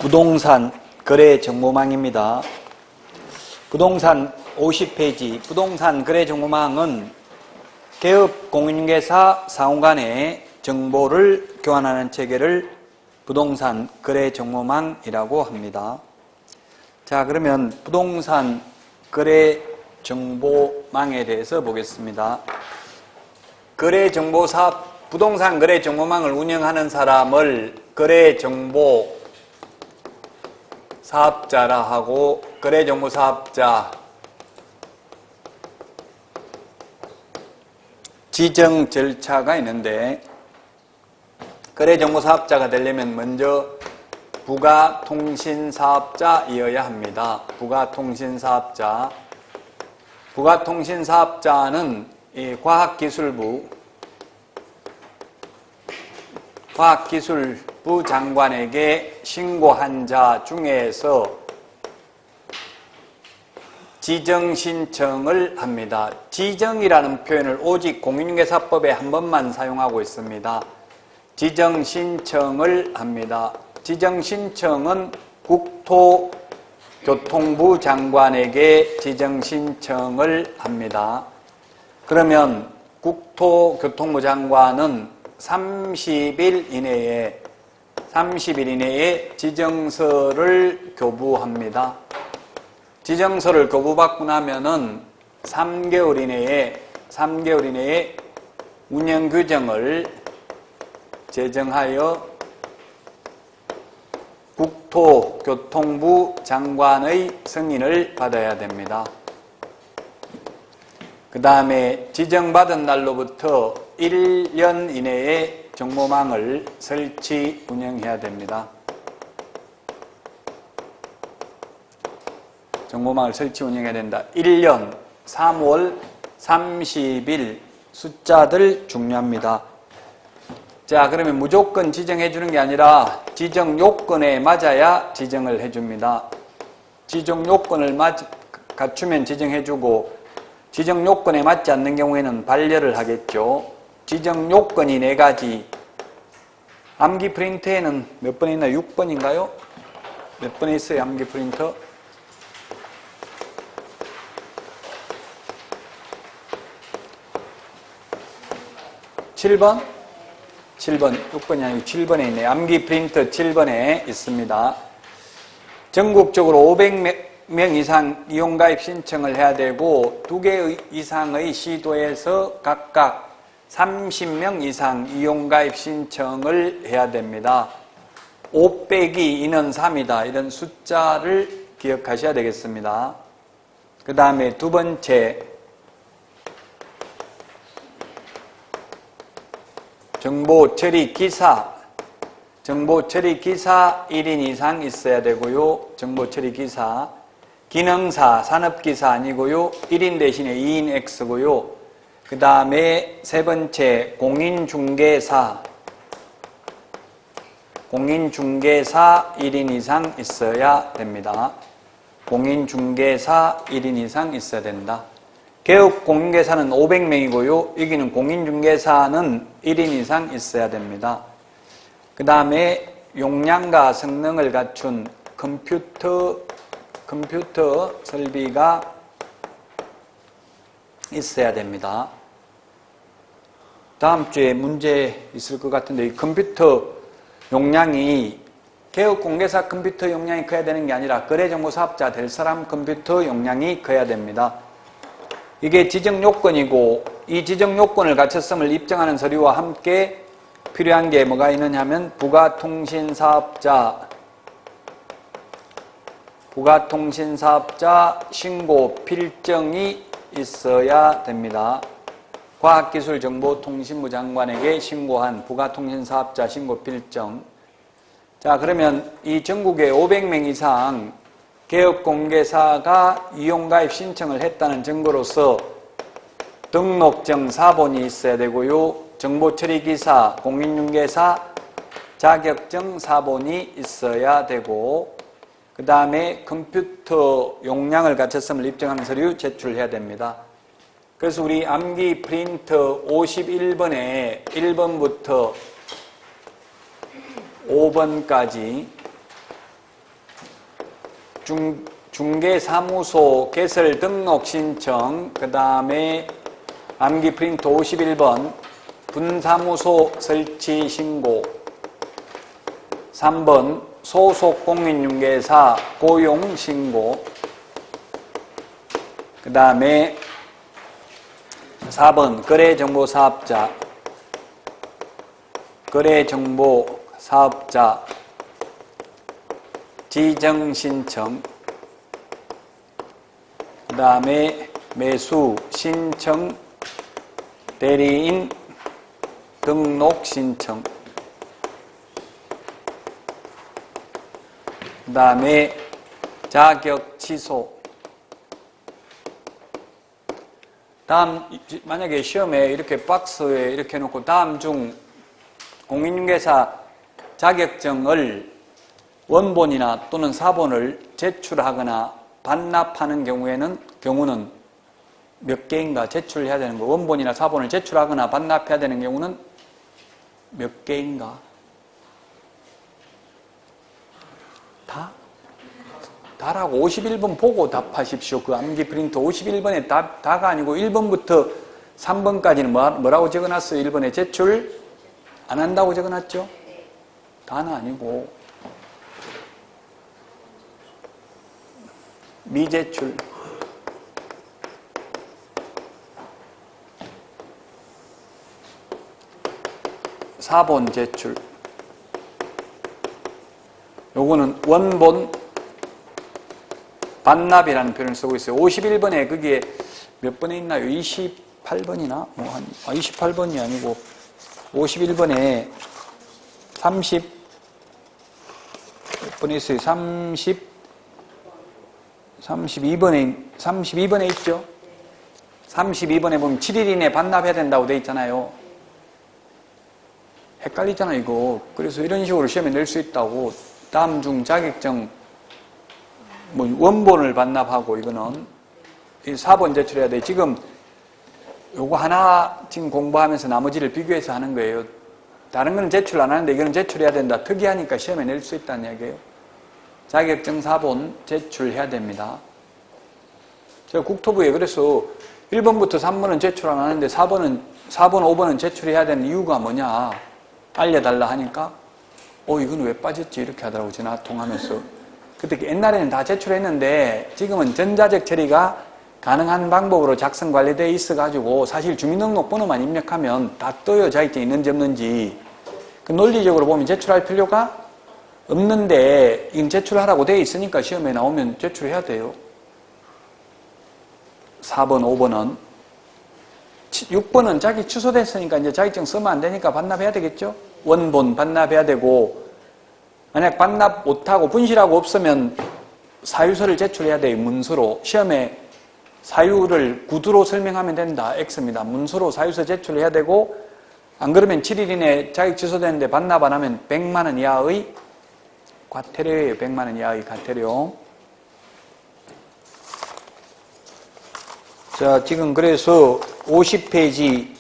부동산 거래 정보망입니다. 부동산 50페이지 부동산 거래 정보망은 개업 공인중개사 상호 간의 정보를 교환하는 체계를 부동산 거래 정보망이라고 합니다. 자, 그러면 부동산 거래 정보망에 대해서 보겠습니다. 거래 정보 사업, 부동산 거래 정보망을 운영하는 사람을 거래 정보 사업자라 하고, 거래 정보 사업자 지정 절차가 있는데, 거래 정보 사업자가 되려면 먼저 부가통신사업자이어야 합니다. 부가통신사업자. 부가통신사업자는 이 과학기술부 장관에게 신고한 자 중에서 지정 신청을 합니다. 지정이라는 표현을 오직 공인중개사법에 한 번만 사용하고 있습니다. 지정 신청을 합니다. 지정 신청은 국토교통부 장관에게 지정 신청을 합니다. 그러면 국토교통부 장관은 30일 이내에 지정서를 교부합니다. 지정서를 교부받고 나면은 3개월 이내에 운영규정을 제정하여 국토교통부 장관의 승인을 받아야 됩니다. 그 다음에 지정받은 날로부터 1년 이내에 정보망을 설치, 운영해야 됩니다. 정보망을 설치, 운영해야 된다. 1년 3월 30일 숫자들 중요합니다. 자, 그러면 무조건 지정해 주는 게 아니라 지정 요건에 맞아야 지정을 해줍니다. 지정 요건을 갖추면 지정해 주고, 지정 요건에 맞지 않는 경우에는 반려를 하겠죠. 지정 요건이 4가지. 암기 프린터에는 몇 번에 있나요? 6번인가요? 몇 번에 있어요, 암기 프린터? 7번? 6번이 아니고 7번에 있네요. 암기 프린터 7번에 있습니다. 전국적으로 500명 이상 이용가입 신청을 해야 되고, 2개 이상의 시도에서 각각 30명 이상 이용가입 신청을 해야 됩니다. 5 빼기 2는 3이다. 이런 숫자를 기억하셔야 되겠습니다. 그 다음에 두 번째, 정보처리기사 1인 이상 있어야 되고요. 정보처리기사. 기능사, 산업기사 아니고요. 1인 대신에 2인 X고요. 그 다음에 세 번째, 공인중개사 1인 이상 있어야 됩니다. 공인중개사 1인 이상 있어야 된다. 개업 공인중개사는 500명이고요. 여기는 공인중개사는 1인 이상 있어야 됩니다. 그 다음에 용량과 성능을 갖춘 컴퓨터 설비가 있어야 됩니다. 다음 주에 문제 있을 것 같은데, 이 컴퓨터 용량이 개업 공개사 컴퓨터 용량이 커야 되는 게 아니라 거래정보 사업자 될 사람 컴퓨터 용량이 커야 됩니다. 이게 지정 요건이고, 이 지정 요건을 갖췄음을 입증하는 서류와 함께 필요한 게 뭐가 있느냐 하면 부가통신사업자 신고 필정이 있어야 됩니다. 과학기술정보통신부 장관에게 신고한 부가통신사업자 신고 필정. 자, 그러면 이 전국에 500명 이상 개업공개사가 이용가입 신청을 했다는 증거로서 등록증 사본이 있어야 되고요. 정보처리기사, 공인중개사 자격증 사본이 있어야 되고, 그 다음에 컴퓨터 용량을 갖췄음을 입증하는 서류 제출해야 됩니다. 그래서 우리 암기 프린터 51번에 1번부터 5번까지 중개사무소 개설 등록 신청, 그 다음에 암기 프린터 51번, 분사무소 설치 신고, 3번 소속 공인중개사 고용 신고, 그 다음에 4번 거래정보사업자, 거래정보사업자 지정신청, 그 다음에 매수 신청, 대리인 등록 신청, 그 다음에 자격 취소. 다음, 만약에 시험에 이렇게 박스에 이렇게 해놓고 다음 중 공인중개사 자격증을 원본이나 또는 사본을 제출하거나 반납하는 경우는 몇 개인가 제출해야 되는 거. 원본이나 사본을 제출하거나 반납해야 되는 경우는 몇 개인가? 다라고 51번 보고 답하십시오. 그 암기 프린터 51번에 다가 아니고 1번부터 3번까지는 뭐라고 적어놨어요? 1번에 제출 안 한다고 적어놨죠? 다는 아니고 미제출. 사본 제출. 요거는 원본 반납이라는 표현을 쓰고 있어요. 51번에 그게 몇 번에 있나요? 28번이나? 28번이 아니고 51번에 30 몇 번에 있어요? 32번에 있죠? 32번에 보면 7일 이내에 반납해야 된다고 돼 있잖아요. 헷갈리잖아요, 이거. 그래서 이런 식으로 시험에 낼 수 있다고. 다음 중 자격증 원본을 반납하고 이거는 4번 제출해야 돼. 지금 요거 하나 지금 공부하면서 나머지를 비교해서 하는 거예요. 다른 거는 제출 안 하는데 이거는 제출해야 된다. 특이하니까 시험에 낼 수 있다는 이야기예요. 자격증 4본 제출해야 됩니다. 제가 국토부에 그래서 1번부터 3번은 제출 안 하는데 4번, 5번은 제출해야 되는 이유가 뭐냐 알려달라 하니까 이건 왜 빠졌지? 이렇게 하더라고. 전화 통하면서. 그때 옛날에는 다 제출했는데 지금은 전자적 처리가 가능한 방법으로 작성 관리되어 있어가지고 사실 주민등록번호만 입력하면 다 떠요. 자격증이 있는지 없는지. 그 논리적으로 보면 제출할 필요가 없는데 이건 제출하라고 되어 있으니까 시험에 나오면 제출해야 돼요. 4번, 5번은. 6번은 자기 취소됐으니까 이제 자격증 쓰면 안 되니까 반납해야 되겠죠? 원본 반납해야 되고, 만약 반납 못하고 분실하고 없으면 사유서를 제출해야 돼요. 문서로. 시험에 사유를 구두로 설명하면 된다. X입니다. 문서로 사유서 제출해야 되고, 안 그러면 7일 이내에 자격 취소되는데 반납 안 하면 100만 원 이하의 과태료예요. 100만 원 이하의 과태료. 자, 지금 그래서 50페이지,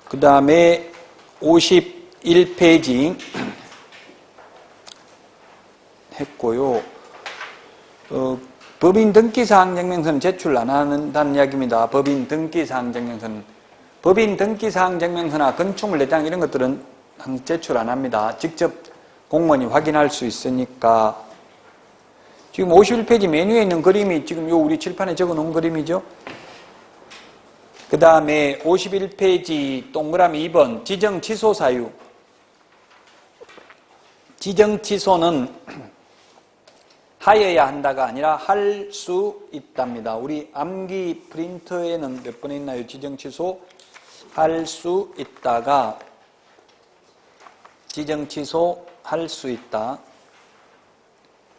그 다음에 51페이지 했고요. 법인 등기사항 증명서는 제출 안 한다는 이야기입니다. 법인 등기사항 증명서는. 법인 등기사항 증명서나 건축물 내장 이런 것들은 제출 안 합니다. 직접 공무원이 확인할 수 있으니까. 지금 51페이지 메뉴에 있는 그림이 지금 요 우리 칠판에 적어 놓은 그림이죠. 그 다음에 51페이지 동그라미 2번 지정 취소 사유. 지정 취소는 하여야 한다가 아니라 할 수 있답니다. 우리 암기 프린터에는 몇 번에 있나요? 지정 취소 할 수 있다가 지정 취소 할 수 있다.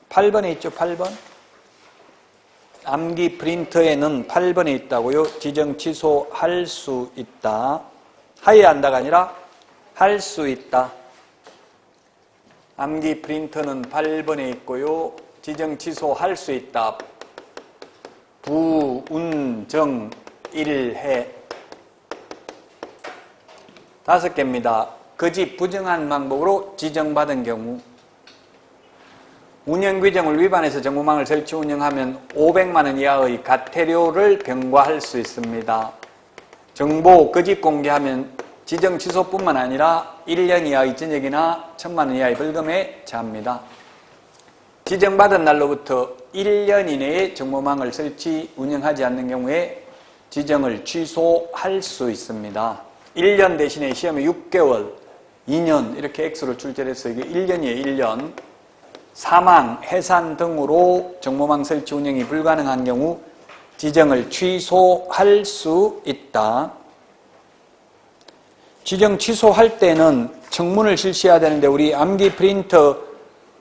8번에 있죠? 8번. 암기 프린터에는 8번에 있다고요. 지정 취소 할 수 있다. 하여야 한다가 아니라 할 수 있다. 암기 프린터는 8번에 있고요. 지정 취소 할 수 있다. 부운정 1해. 5개입니다. 그 집 부정한 방법으로 지정받은 경우. 운영규정을 위반해서 정보망을 설치 운영하면 500만 원 이하의 과태료를 병과할 수 있습니다. 정보 거짓 공개하면 지정 취소뿐만 아니라 1년 이하의 징역이나 1,000만 원 이하의 벌금에 처합니다. 지정받은 날로부터 1년 이내에 정보망을 설치 운영하지 않는 경우에 지정을 취소할 수 있습니다. 1년 대신에 시험에 6개월, 2년 이렇게 X로 출제해서 이게 1년이에요. 1년. 사망, 해산 등으로 정보망 설치 운영이 불가능한 경우 지정을 취소할 수 있다. 지정 취소할 때는 청문을 실시해야 되는데 우리 암기 프린터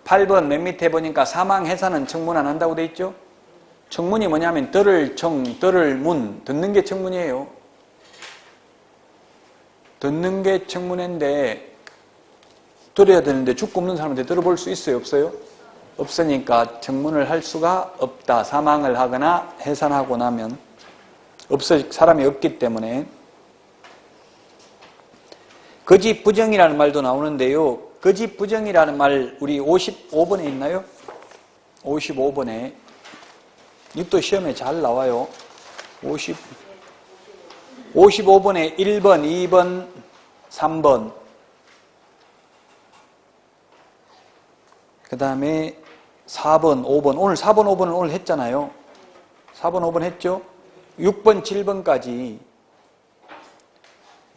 8번 맨 밑에 보니까 사망, 해산은 청문 안 한다고 돼 있죠? 청문이 뭐냐면 들을 청, 들을 문, 듣는 게 청문이에요. 듣는 게 청문회인데 들어야 되는데 죽고 없는 사람한테 들어볼 수 있어요? 없어요? 없으니까 청문을 할 수가 없다. 사망을 하거나 해산하고 나면 사람이 없기 때문에. 거짓 부정이라는 말도 나오는데요. 거짓 부정이라는 말 우리 55번에 있나요? 55번에 이것도 시험에 잘 나와요. 55번에 1번, 2번, 3번 그 다음에 4번, 5번 오늘 4번, 5번은 오늘 했잖아요. 4번, 5번 했죠? 6번, 7번까지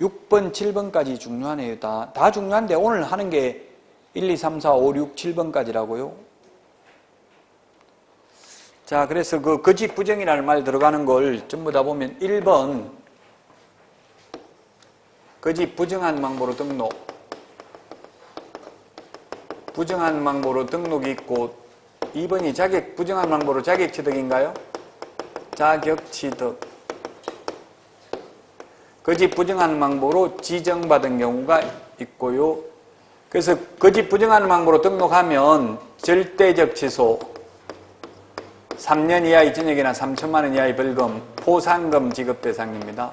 6번, 7번까지 중요하네요. 다 중요한데 오늘 하는 게 1, 2, 3, 4, 5, 6, 7번까지라고요. 자, 그래서 그 거짓 부정이라는 말 들어가는 걸 전부 다 보면 1번 거짓 부정한 망보로 등록 부정한 망보로 등록이 있고 2번이 자격 부정한 망보로 자격 취득인가요? 자격 취득 거짓 부정한 망보로 지정받은 경우가 있고요. 그래서 거짓 부정한 망보로 등록하면 절대적 취소 3년 이하의 징역이나 3천만 원 이하의 벌금, 포상금 지급 대상입니다.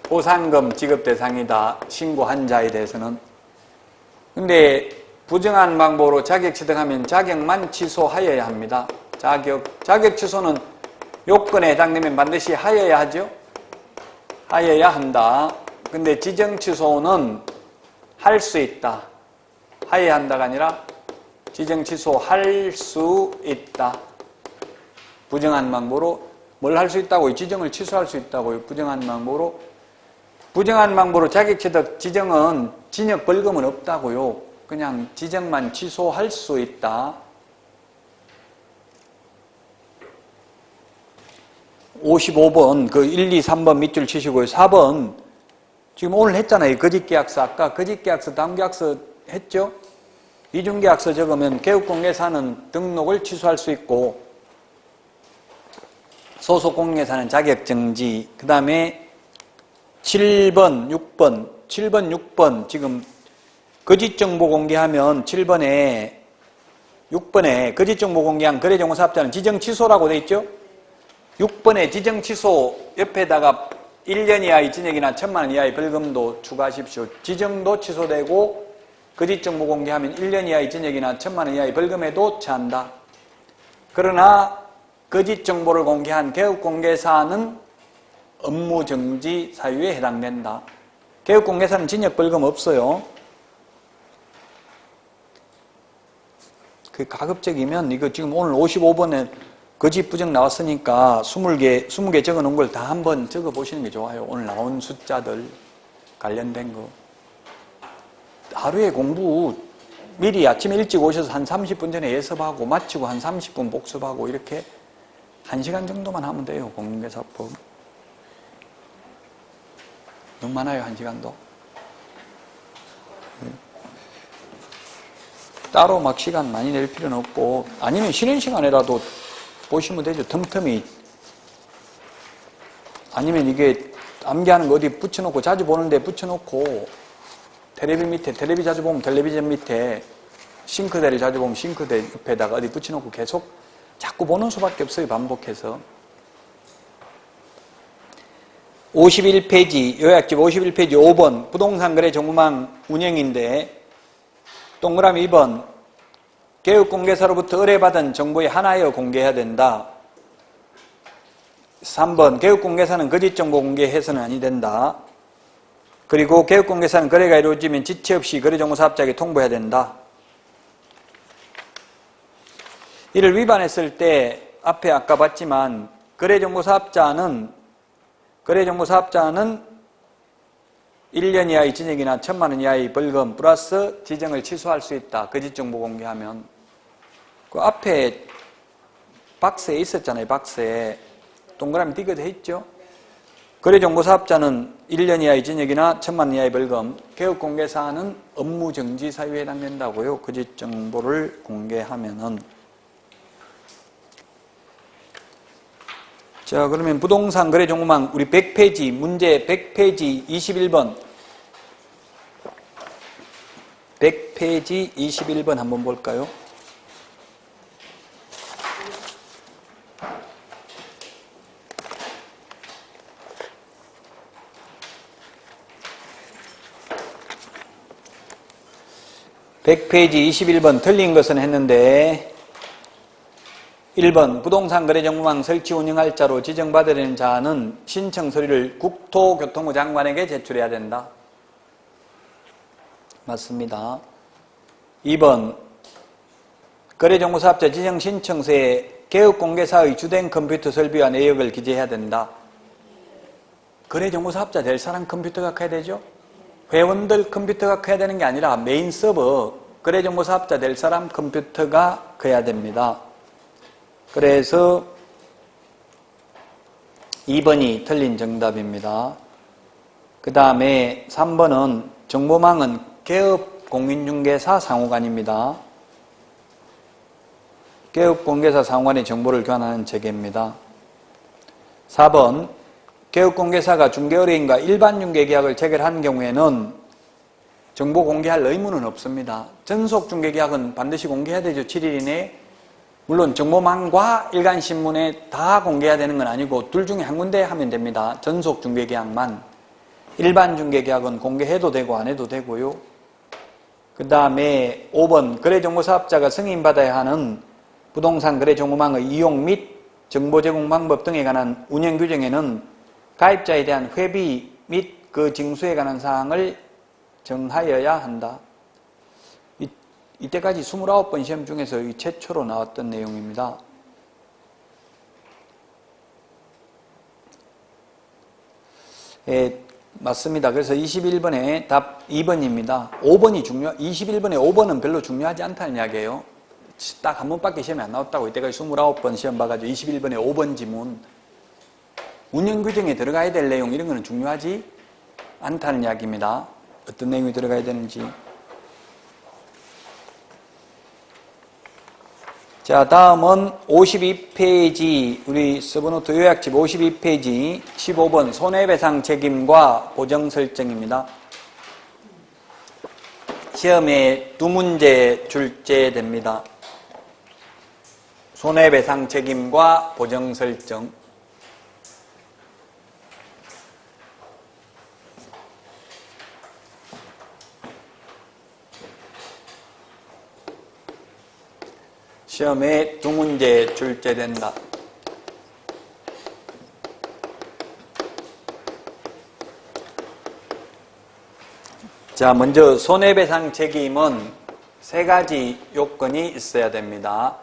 포상금 지급 대상이다. 신고한 자에 대해서는. 근데 부정한 방법으로 자격 취득하면 자격만 취소하여야 합니다. 자격 취소는 요건에 해당되면 반드시 하여야 하죠. 하여야 한다. 근데 지정 취소는 할 수 있다. 하여야 한다가 아니라 지정 취소할 수 있다. 부정한 방법으로 뭘 할 수 있다고요? 지정을 취소할 수 있다고요. 부정한 방법으로. 부정한 방법으로 자격 취득 지정은 징역 벌금은 없다고요. 그냥 지정만 취소할 수 있다. 55번 그 1, 2, 3번 밑줄 치시고요. 4번 지금 오늘 했잖아요. 거짓계약서 아까 거짓계약서 다음계약서 했죠? 이중계약서 적으면 개업공개사는 등록을 취소할 수 있고 소속공개사는 자격정지. 그 다음에 7번, 6번 지금 거짓정보 공개하면 7번에 6번에 거짓정보 공개한 거래정보사업자는 지정취소라고 돼 있죠? 6번에 지정취소 옆에다가 1년 이하의 징역이나 1,000만 원 이하의 벌금도 추가하십시오. 지정도 취소되고 거짓정보 공개하면 1년 이하의 징역이나 1,000만 원 이하의 벌금에도 처한다. 그러나 거짓정보를 공개한 개업공개사는 업무정지 사유에 해당된다. 개업공개사는 징역 벌금 없어요. 그 가급적이면 이거 지금 오늘 55번에 거짓 부정 나왔으니까 20개 적어 놓은 걸 다 한번 적어 보시는 게 좋아요. 오늘 나온 숫자들 관련된 거. 하루에 공부 미리 아침에 일찍 오셔서 한 30분 전에 예습하고 마치고 한 30분 복습하고 이렇게 1시간 정도만 하면 돼요. 공인중개사법. 너무 많아요, 1시간도. 따로 막 시간 많이 낼 필요는 없고 아니면 쉬는 시간에라도 보시면 되죠. 틈틈이. 아니면 이게 암기하는 거 어디 붙여놓고 자주 보는데 붙여놓고 텔레비 밑에 텔레비 자주 보면 텔레비전 밑에 싱크대를 자주 보면 싱크대 옆에다가 어디 붙여놓고 계속 자꾸 보는 수밖에 없어요. 반복해서. 51페이지 요약집 51페이지 5번 부동산 거래 정보망 운영인데 동그라미 2번 개업공개사로부터 의뢰받은 정보에 한하여 공개해야 된다. 3번 개업공개사는 거짓정보 공개해서는 아니 된다. 그리고 개업공개사는 거래가 이루어지면 지체 없이 거래정보사업자에게 통보해야 된다. 이를 위반했을 때 앞에 아까 봤지만 거래정보사업자는 1년 이하의 징역이나 1,000만 원 이하의 벌금 플러스 지정을 취소할 수 있다. 거짓정보 공개하면. 그 앞에 박스에 있었잖아요. 박스에 동그라미 띄겨져 있죠. 거래정보사업자는 1년 이하의 징역이나 1,000만 원 이하의 벌금, 개업공개사는 업무정지 사유에 해당된다고요. 거짓정보를 공개하면은. 자, 그러면 부동산 거래정보망 우리 100페이지 문제 100페이지 21번 100페이지 21번 한번 볼까요? (100페이지) 21번 틀린 것은 했는데 1번 부동산 거래정보망 설치 운영할 자로 지정받아야 되는 자는 신청 서류를 국토교통부 장관에게 제출해야 된다. 맞습니다. 2번 거래정보사업자 지정 신청서에 개업공개사의 주된 컴퓨터 설비와 내역을 기재해야 된다. 거래정보사업자 될 사람 컴퓨터가 커야 되죠? 회원들 컴퓨터가 커야 되는 게 아니라 메인 서버 거래정보사업자 될 사람 컴퓨터가 커야 됩니다. 그래서 2번이 틀린 정답입니다. 그 다음에 3번은 정보망은 개업공인중개사 상호간입니다. 개업공개사 상호간의 정보를 교환하는 체계입니다. 4번 개업공개사가 중개의뢰인과 일반 중개계약을 체결한 경우에는 정보 공개할 의무는 없습니다. 전속중개계약은 반드시 공개해야 되죠. 7일 이내에. 물론 정보망과 일간신문에 다 공개해야 되는 건 아니고 둘 중에 한 군데 하면 됩니다. 전속중개계약만. 일반 중개계약은 공개해도 되고 안 해도 되고요. 그 다음에 5번 거래정보사업자가 승인받아야 하는 부동산 거래정보망의 이용 및 정보 제공 방법 등에 관한 운영규정에는 가입자에 대한 회비 및 그 징수에 관한 사항을 정하여야 한다. 이때까지 29번 시험 중에서 최초로 나왔던 내용입니다. 예, 맞습니다. 그래서 21번에 답 2번입니다. 5번이 21번에 5번은 별로 중요하지 않다는 이야기예요. 딱 한 번밖에 시험이 안 나왔다고. 이때까지 29번 시험 봐가지고 21번에 5번 지문. 운영규정에 들어가야 될 내용 이런 거는 중요하지 않다는 이야기입니다. 어떤 내용이 들어가야 되는지. 자, 다음은 52페이지, 우리 서브노트 요약집 52페이지 15번 손해배상 책임과 보정 설정입니다. 시험에 두 문제 출제됩니다. 손해배상 책임과 보정 설정. 시험에 두 문제 출제된다. 자, 먼저 손해배상 책임은 세 가지 요건이 있어야 됩니다.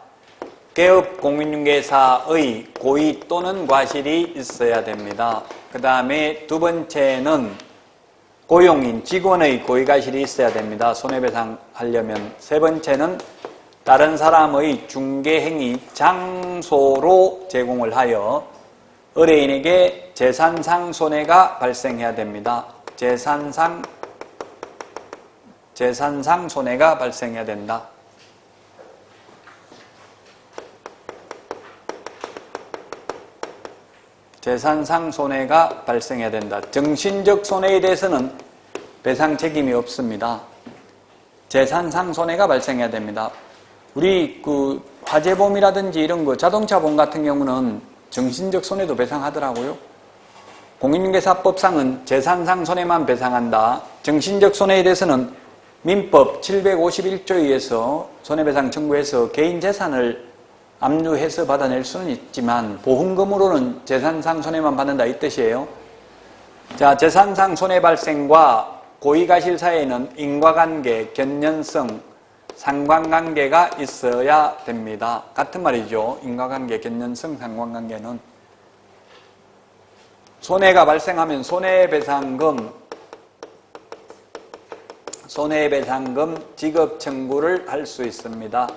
개업공인중개사의 고의 또는 과실이 있어야 됩니다. 그 다음에 두 번째는 고용인, 직원의 고의과실이 있어야 됩니다. 손해배상 하려면. 세 번째는 다른 사람의 중개행위 장소로 제공을 하여 의뢰인에게 재산상 손해가 발생해야 됩니다. 재산상 손해가 발생해야 된다. 재산상 손해가 발생해야 된다. 정신적 손해에 대해서는 배상 책임이 없습니다. 재산상 손해가 발생해야 됩니다. 우리 그 화재보험이라든지 이런 거 자동차 보험 같은 경우는 정신적 손해도 배상하더라고요. 공인중개사법상은 재산상 손해만 배상한다. 정신적 손해에 대해서는 민법 751조에 의해서 손해배상 청구해서 개인 재산을 압류해서 받아낼 수는 있지만 보험금으로는 재산상 손해만 받는다 이 뜻이에요. 자, 재산상 손해 발생과 고의가실 사이에는 인과관계, 견연성, 상관관계가 있어야 됩니다. 같은 말이죠. 인과관계, 견연성, 상관관계는. 손해가 발생하면 손해배상금 지급 청구를 할 수 있습니다.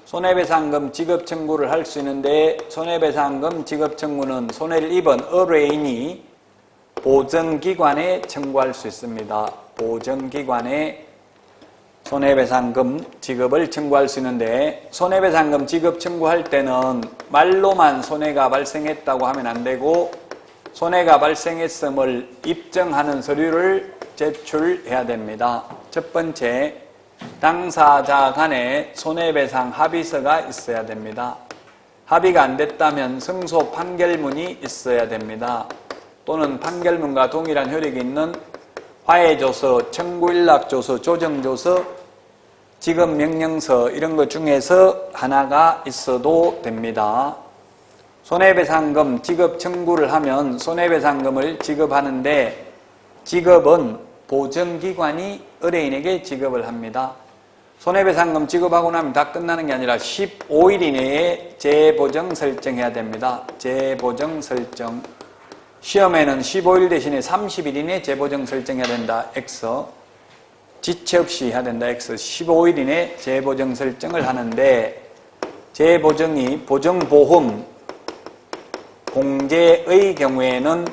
손해배상금 지급 청구를 할 수 있는데 손해배상금 지급 청구는 손해를 입은 의뢰인이 보증기관에 청구할 수 있습니다. 보증기관에 손해배상금 지급을 청구할 수 있는데 손해배상금 지급 청구할 때는 말로만 손해가 발생했다고 하면 안 되고 손해가 발생했음을 입증하는 서류를 제출해야 됩니다. 첫 번째, 당사자 간에 손해배상 합의서가 있어야 됩니다. 합의가 안 됐다면 승소 판결문이 있어야 됩니다. 또는 판결문과 동일한 효력이 있는 화해조서, 청구일락조서, 조정조서, 지급명령서 이런 것 중에서 하나가 있어도 됩니다. 손해배상금 지급 청구를 하면 손해배상금을 지급하는데 지급은 보증기관이 의뢰인에게 지급을 합니다. 손해배상금 지급하고 나면 다 끝나는 게 아니라 15일 이내에 재보정 설정해야 됩니다. 재보정 설정. 시험에는 15일 대신에 30일 이내에 재보정 설정해야 된다. X. 지체 없이 해야 된다. X. 15일 이내에 재보정 설정을 하는데 재보정이 보증보험 공제의 경우에는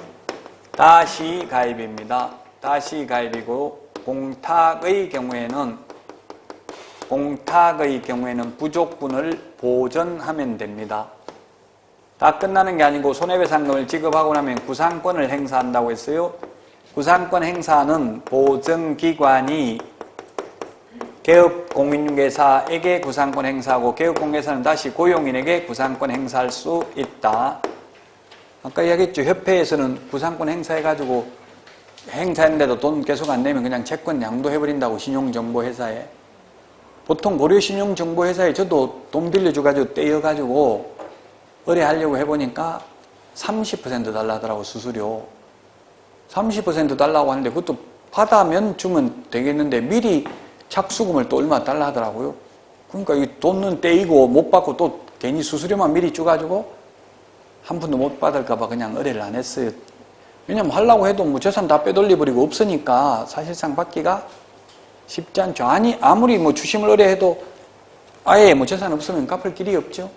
다시 가입입니다. 다시 가입이고 공탁의 경우에는 부족분을 보전하면 됩니다. 다 끝나는 게 아니고 손해배상금을 지급하고 나면 구상권을 행사한다고 했어요. 구상권 행사는 보증기관이 개업공인중개사에게 구상권 행사하고 개업공개사는 다시 고용인에게 구상권 행사할 수 있다. 아까 이야기했죠. 협회에서는 구상권 행사해가지고 행사했는데도 돈 계속 안 내면 그냥 채권 양도해버린다고 신용정보회사에. 보통 고려신용정보회사에 저도 돈 빌려줘가지고 떼여가지고 의뢰하려고 해보니까 30% 달라더라고. 수수료 30% 달라고 하는데 그것도 받아면 주면 되겠는데 미리 착수금을 또 얼마 달라 하더라고요. 그러니까 이 돈은 떼이고 못 받고 또 괜히 수수료만 미리 줘가지고 한 푼도 못 받을까봐 그냥 의뢰를 안 했어요. 왜냐면 하려고 해도 뭐 재산 다 빼돌려버리고 없으니까 사실상 받기가 쉽지 않죠. 아무리 뭐 주심을 의뢰해도 아예 뭐 재산 없으면 갚을 길이 없죠.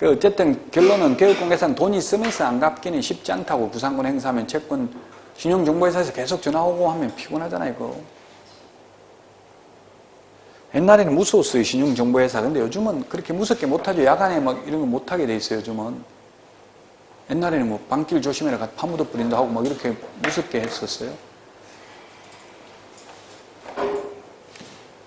어쨌든 결론은 개업공개사는 돈이 있으면서 안 갚기는 쉽지 않다고. 구상권 행사하면 채권 신용정보회사에서 계속 전화 오고 하면 피곤하잖아요. 그거. 옛날에는 무서웠어요. 신용정보회사. 근데 요즘은 그렇게 무섭게 못하죠. 야간에 막 이런 거 못하게 돼 있어요. 요즘은. 옛날에는 뭐 방길 조심해라 파묻어 뿌린다 하고 막 이렇게 무섭게 했었어요.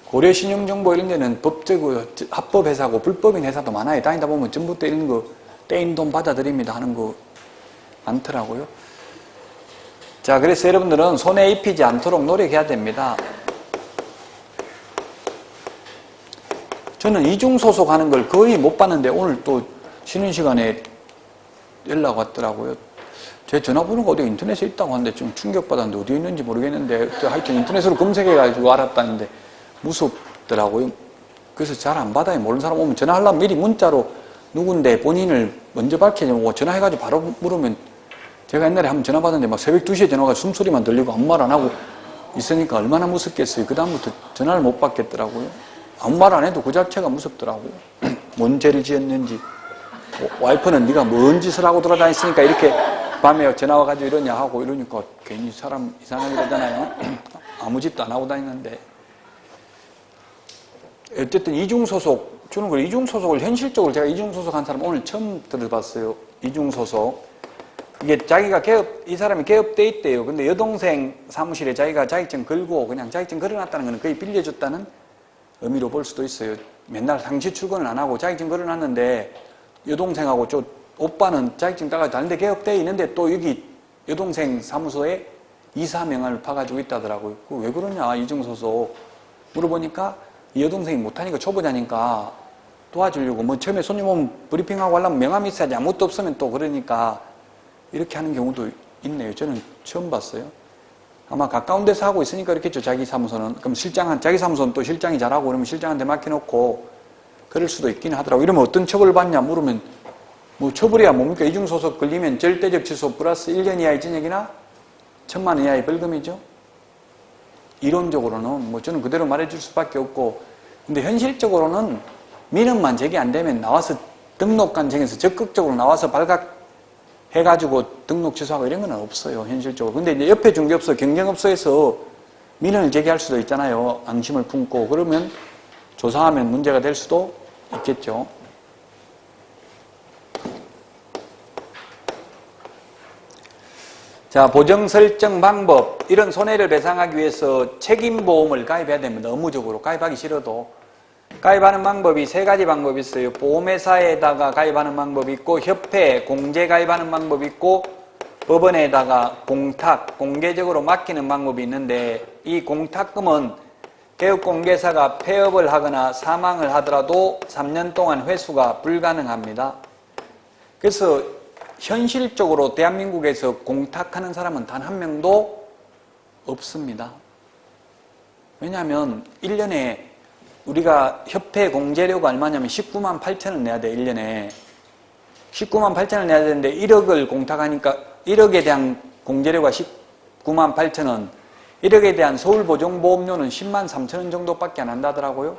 고려신용정보 이런 데는 법적으로 합법회사고 불법인 회사도 많아요. 다니다 보면 전부 다 이런 거 떼인 돈 받아들입니다 하는 거 많더라고요. 자, 그래서 여러분들은 손해 입히지 않도록 노력해야 됩니다. 저는 이중소속 하는 걸 거의 못 봤는데 오늘 또 쉬는 시간에 연락 왔더라고요. 제 전화번호가 어디 인터넷에 있다고 하는데 좀 충격받았는데 어디 있는지 모르겠는데 하여튼 인터넷으로 검색해가지고 알았다는데 무섭더라고요. 그래서 잘 안 받아요. 모르는 사람 오면 전화하려면 미리 문자로 누군데 본인을 먼저 밝혀주고 전화해가지고 바로 물으면 제가 옛날에 한번 전화 받았는데 막 새벽 2시에 전화가 숨소리만 들리고 아무 말 안 하고 있으니까 얼마나 무섭겠어요. 그 다음부터 전화를 못 받겠더라고요. 아무 말 안 해도 그 자체가 무섭더라고요. 뭔 죄를 지었는지. 와이프는 네가 뭔 짓을 하고 돌아다녔으니까 이렇게 밤에 전화 와가지고 이러냐 하고 이러니까 괜히 사람 이상하게 되잖아요. 아무 짓도 안 하고 다니는데. 어쨌든 이중소속, 저는 그 이중소속을 현실적으로 제가 이중소속 한 사람 오늘 처음 들어봤어요. 이중소속. 이게 자기가 이 사람이 개업돼 있대요. 근데 여동생 사무실에 자기가 자격증 걸고 그냥 자격증 걸어놨다는 건 거의 빌려줬다는 의미로 볼 수도 있어요. 맨날 상시 출근을 안 하고 자격증 걸어놨는데 여동생하고 오빠는 자격증 따가 다른데 개업돼 있는데 또 여기 여동생 사무소에 이사 명함을 파가지고 있다더라고요. 왜 그러냐, 이중소속. 물어보니까 이 여동생이 못하니까 초보자니까 도와주려고. 뭐 처음에 손님 오면 브리핑하고 하려면 명함이 있어야지, 아무것도 없으면 또 그러니까 이렇게 하는 경우도 있네요. 저는 처음 봤어요. 아마 가까운 데서 하고 있으니까 그렇겠죠, 자기 사무소는. 그럼 자기 사무소는 또 실장이 잘하고 그러면 실장한테 맡겨놓고 그럴 수도 있긴 하더라고요. 이러면 어떤 처벌을 받냐 물으면 뭐 처벌이야 뭡니까? 이중소속 걸리면 절대적 취소 플러스 1년 이하의 징역이나 1,000만 원 이하의 벌금이죠. 이론적으로는 뭐 저는 그대로 말해줄 수밖에 없고, 근데 현실적으로는 민원만 제기 안 되면 나와서 등록관청에서 적극적으로 나와서 발각해가지고 등록 취소하고 이런 건 없어요, 현실적으로. 근데 이제 옆에 중개업소, 경쟁업소에서 민원을 제기할 수도 있잖아요. 앙심을 품고. 그러면 조사하면 문제가 될 수도 있겠죠. 자, 보정 설정 방법. 이런 손해를 배상하기 위해서 책임보험을 가입해야 됩니다. 의무적으로. 가입하기 싫어도. 가입하는 방법이 세 가지 방법이 있어요. 보험회사에다가 가입하는 방법이 있고, 협회, 공제 가입하는 방법이 있고, 법원에다가 공탁, 공개적으로 맡기는 방법이 있는데, 이 공탁금은 개업공개사가 폐업을 하거나 사망을 하더라도 3년 동안 회수가 불가능합니다. 그래서 현실적으로 대한민국에서 공탁하는 사람은 단 한 명도 없습니다. 왜냐하면 1년에 우리가 협회 공제료가 얼마냐면 19만 8천을 내야 돼, 1년에. 19만 8천을 내야 되는데 1억을 공탁하니까 1억에 대한 공제료가 19만 8천 원, 1억에 대한 서울보정보험료는 10만 3천 원 정도밖에 안 한다더라고요.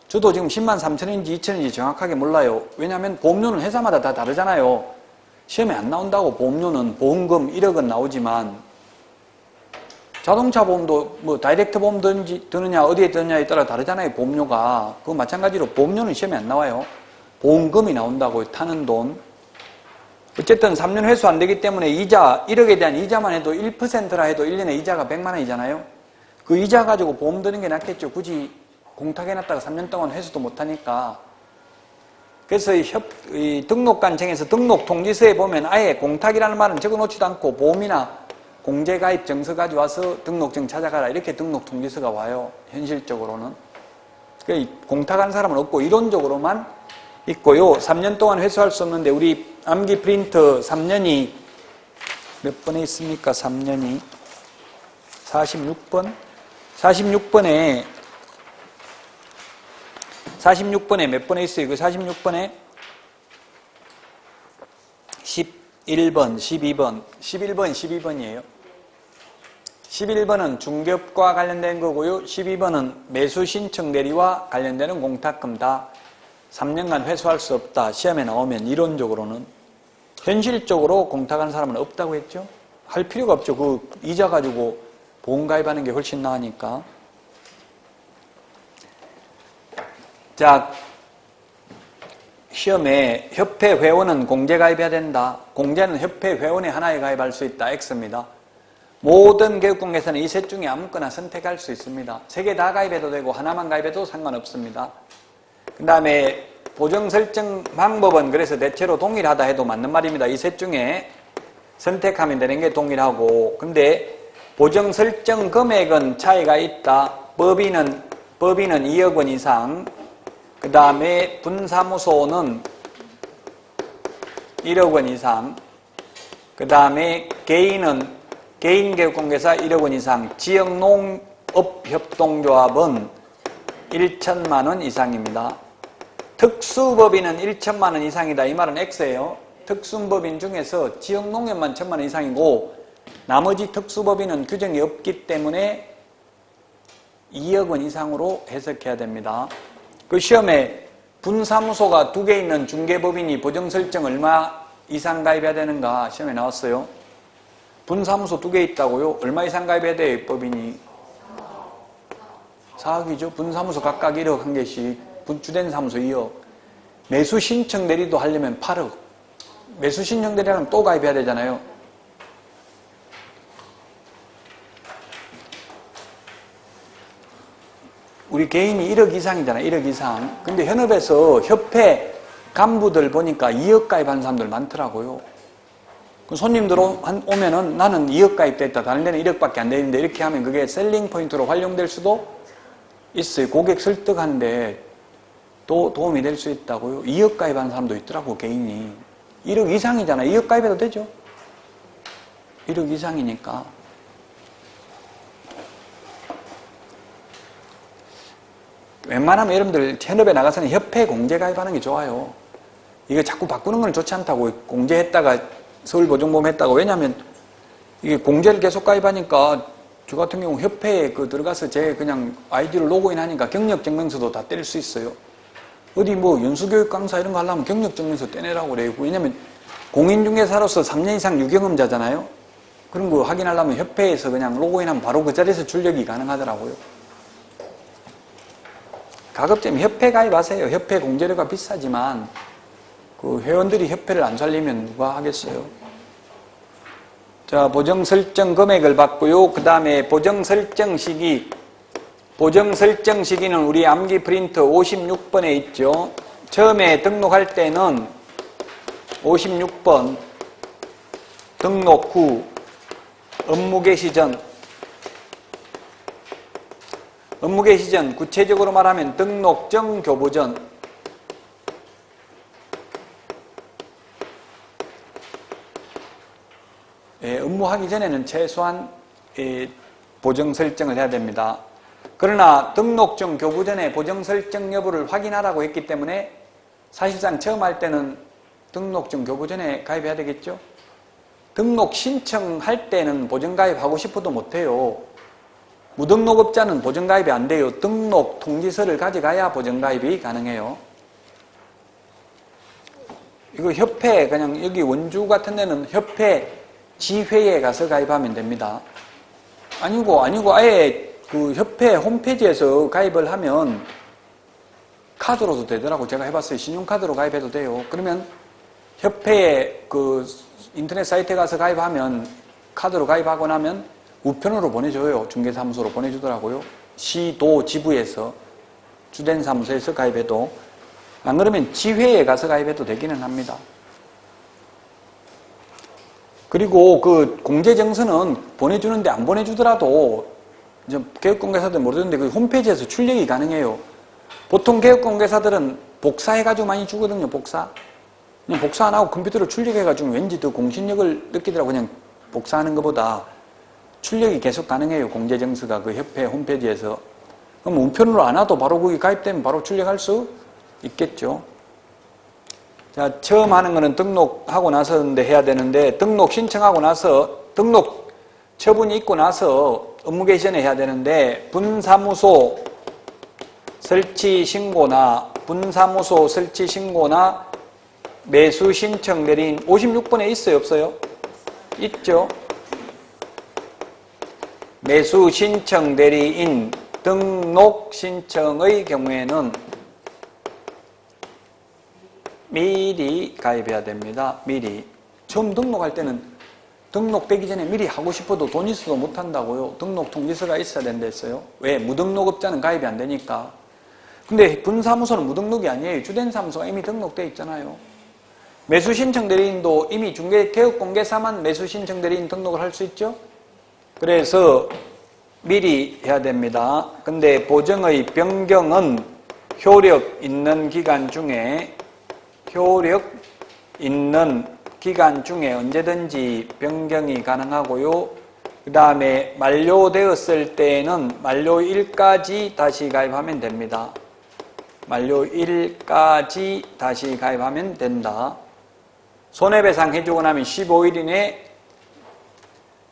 저도 지금 10만 3천 원인지 2천 원인지 정확하게 몰라요. 왜냐하면 보험료는 회사마다 다 다르잖아요. 시험에 안 나온다고 보험료는, 보험금 1억은 나오지만 자동차 보험도 뭐 다이렉트 보험 드느냐 어디에 드느냐에 따라 다르잖아요, 보험료가. 그거 마찬가지로 보험료는 시험에 안 나와요. 보험금이 나온다고요, 타는 돈. 어쨌든 3년 회수 안 되기 때문에 이자, 1억에 대한 이자만 해도 1%라 해도 1년에 이자가 100만 원이잖아요. 그 이자 가지고 보험 드는 게 낫겠죠. 굳이 공탁해놨다가 3년 동안 회수도 못하니까. 그래서 이 등록관청에서 등록 통지서에 보면 아예 공탁이라는 말은 적어놓지도 않고 보험이나 공제가입 정서 가져와서 등록증 찾아가라 이렇게 등록 통지서가 와요. 현실적으로는. 그러니까 공탁하는 사람은 없고 이론적으로만 있고요. 3년 동안 회수할 수 없는데 우리 암기 프린터 3년이 몇 번에 있습니까? 3년이 46번? 46번에 몇 번에 있어요? 그 46번에 11번, 12번, 11번, 12번이에요. 11번은 중개업과 관련된 거고요. 12번은 매수 신청 대리와 관련되는 공탁금 다 3년간 회수할 수 없다. 시험에 나오면 이론적으로는. 현실적으로 공탁하는 사람은 없다고 했죠. 할 필요가 없죠. 그 이자 가지고 보험 가입하는 게 훨씬 나으니까. 자, 시험에 협회 회원은 공제 가입해야 된다. 공제는 협회 회원의 하나에 가입할 수 있다. X입니다. 모든 교육공개사는 이 셋 중에 아무거나 선택할 수 있습니다. 세 개 다 가입해도 되고 하나만 가입해도 상관없습니다. 그 다음에 보정 설정 방법은 그래서 대체로 동일하다 해도 맞는 말입니다. 이 셋 중에 선택하면 되는 게 동일하고, 근데 보정 설정 금액은 차이가 있다. 법인은 2억 원 이상, 그 다음에 분사무소는 1억 원 이상, 그 다음에 개인교육공개사 1억 원 이상, 지역농업협동조합은 1천만 원 이상입니다. 특수법인은 1천만 원 이상이다. 이 말은 X예요. 특수법인 중에서 지역농협만 1천만 원 이상이고 나머지 특수법인은 규정이 없기 때문에 2억 원 이상으로 해석해야 됩니다. 그 시험에 분사무소가 2개 있는 중개법인이 보정설정 얼마 이상 가입해야 되는가 시험에 나왔어요. 분사무소 2개 있다고요? 얼마 이상 가입해야 돼요, 법인이? 4억이죠. 분사무소 각각 1억 한 개씩, 주된 사무소 2억. 매수 신청 대리도 하려면 8억. 매수 신청 대리하면 또 가입해야 되잖아요. 우리 개인이 1억 이상이잖아요. 1억 이상. 근데 현업에서 협회 간부들 보니까 2억 가입하는 사람들 많더라고요. 손님들 오면은 나는 2억 가입됐다. 다른 데는 1억밖에 안 되는데 이렇게 하면 그게 셀링 포인트로 활용될 수도 있어요. 고객 설득하는데 또 도움이 될 수 있다고요. 2억 가입하는 사람도 있더라고, 개인이. 1억 이상이잖아. 2억 가입해도 되죠. 1억 이상이니까. 웬만하면 여러분들 현업에 나가서는 협회 공제 가입하는 게 좋아요. 이거 자꾸 바꾸는 건 좋지 않다고. 공제했다가 서울보증보험 했다가. 왜냐하면 이게 공제를 계속 가입하니까 저 같은 경우 협회에 들어가서 제 그냥 아이디로 로그인 하니까 경력증명서도 다 뗄 수 있어요. 어디 뭐 연수교육 강사 이런 거 하려면 경력증명서 떼내라고 그래요. 왜냐면 공인중개사로서 3년 이상 유경험자잖아요. 그런 거 확인하려면 협회에서 그냥 로그인하면 바로 그 자리에서 출력이 가능하더라고요. 가급적 협회 가입하세요. 협회 공제료가 비싸지만 그 회원들이 협회를 안 살리면 누가 하겠어요. 자, 보정 설정 금액을 받고요. 그 다음에 보정 설정 시기. 보정 설정 시기는 우리 암기 프린트 56번에 있죠. 처음에 등록할 때는 56번 등록 후 업무 개시 전. 업무 개시 전, 구체적으로 말하면 등록 전, 교부 전. 업무하기 전에는 최소한 보정 설정을 해야 됩니다. 그러나 등록 전, 교부 전에 보정 설정 여부를 확인하라고 했기 때문에 사실상 처음 할 때는 등록 전, 교부 전에 가입해야 되겠죠? 등록 신청할 때는 보정 가입하고 싶어도 못해요. 무등록업자는 보정 가입이 안 돼요. 등록 통지서를 가져가야 보정 가입이 가능해요. 이거 협회, 그냥 여기 원주 같은 데는 협회 지회에 가서 가입하면 됩니다. 아니고 아예 그 협회 홈페이지에서 가입을 하면 카드로도 되더라고. 제가 해봤어요. 신용카드로 가입해도 돼요. 그러면 협회에 그 인터넷 사이트에 가서 가입하면 카드로 가입하고 나면 우편으로 보내줘요. 중개사무소로 보내주더라고요. 시도 지부에서 주된 사무소에서 가입해도. 안 그러면 지회에 가서 가입해도 되기는 합니다. 그리고 그 공제증서는 보내주는데 안 보내주더라도 이제 개업공개사들 모르는데 그 홈페이지에서 출력이 가능해요. 보통 개업공개사들은 복사해가지고 많이 주거든요. 복사. 그냥 복사 안 하고 컴퓨터로 출력해가지고 왠지 더 공신력을 느끼더라고. 그냥 복사하는 것보다 출력이 계속 가능해요. 공제증서가 그 협회 홈페이지에서. 그럼 우편으로 안 와도 바로 거기 가입되면 바로 출력할 수 있겠죠. 자, 처음 하는 거는 등록하고 나서인데 해야 되는데, 등록 신청하고 나서, 등록 처분이 있고 나서 업무 개시 전에 해야 되는데, 분사무소 설치 신고나 매수 신청 대리인 56번에 있어요, 없어요? 있죠. 매수 신청 대리인 등록 신청의 경우에는 미리 가입해야 됩니다. 미리. 처음 등록할 때는 등록되기 전에 미리 하고 싶어도 돈 있어도 못 한다고요. 등록 통지서가 있어야 된다 했어요. 왜? 무등록업자는 가입이 안 되니까. 근데 분사무소는 무등록이 아니에요. 주된 사무소가 이미 등록되어 있잖아요. 매수 신청 대리인도 이미 개업공개사만 매수 신청 대리인 등록을 할 수 있죠. 그래서 미리 해야 됩니다. 근데 보정의 변경은 효력 있는 기간 중에 언제든지 변경이 가능하고요. 그 다음에 만료되었을 때는 만료일까지 다시 가입하면 됩니다. 만료일까지 다시 가입하면 된다. 손해배상 해주고 나면 15일 이내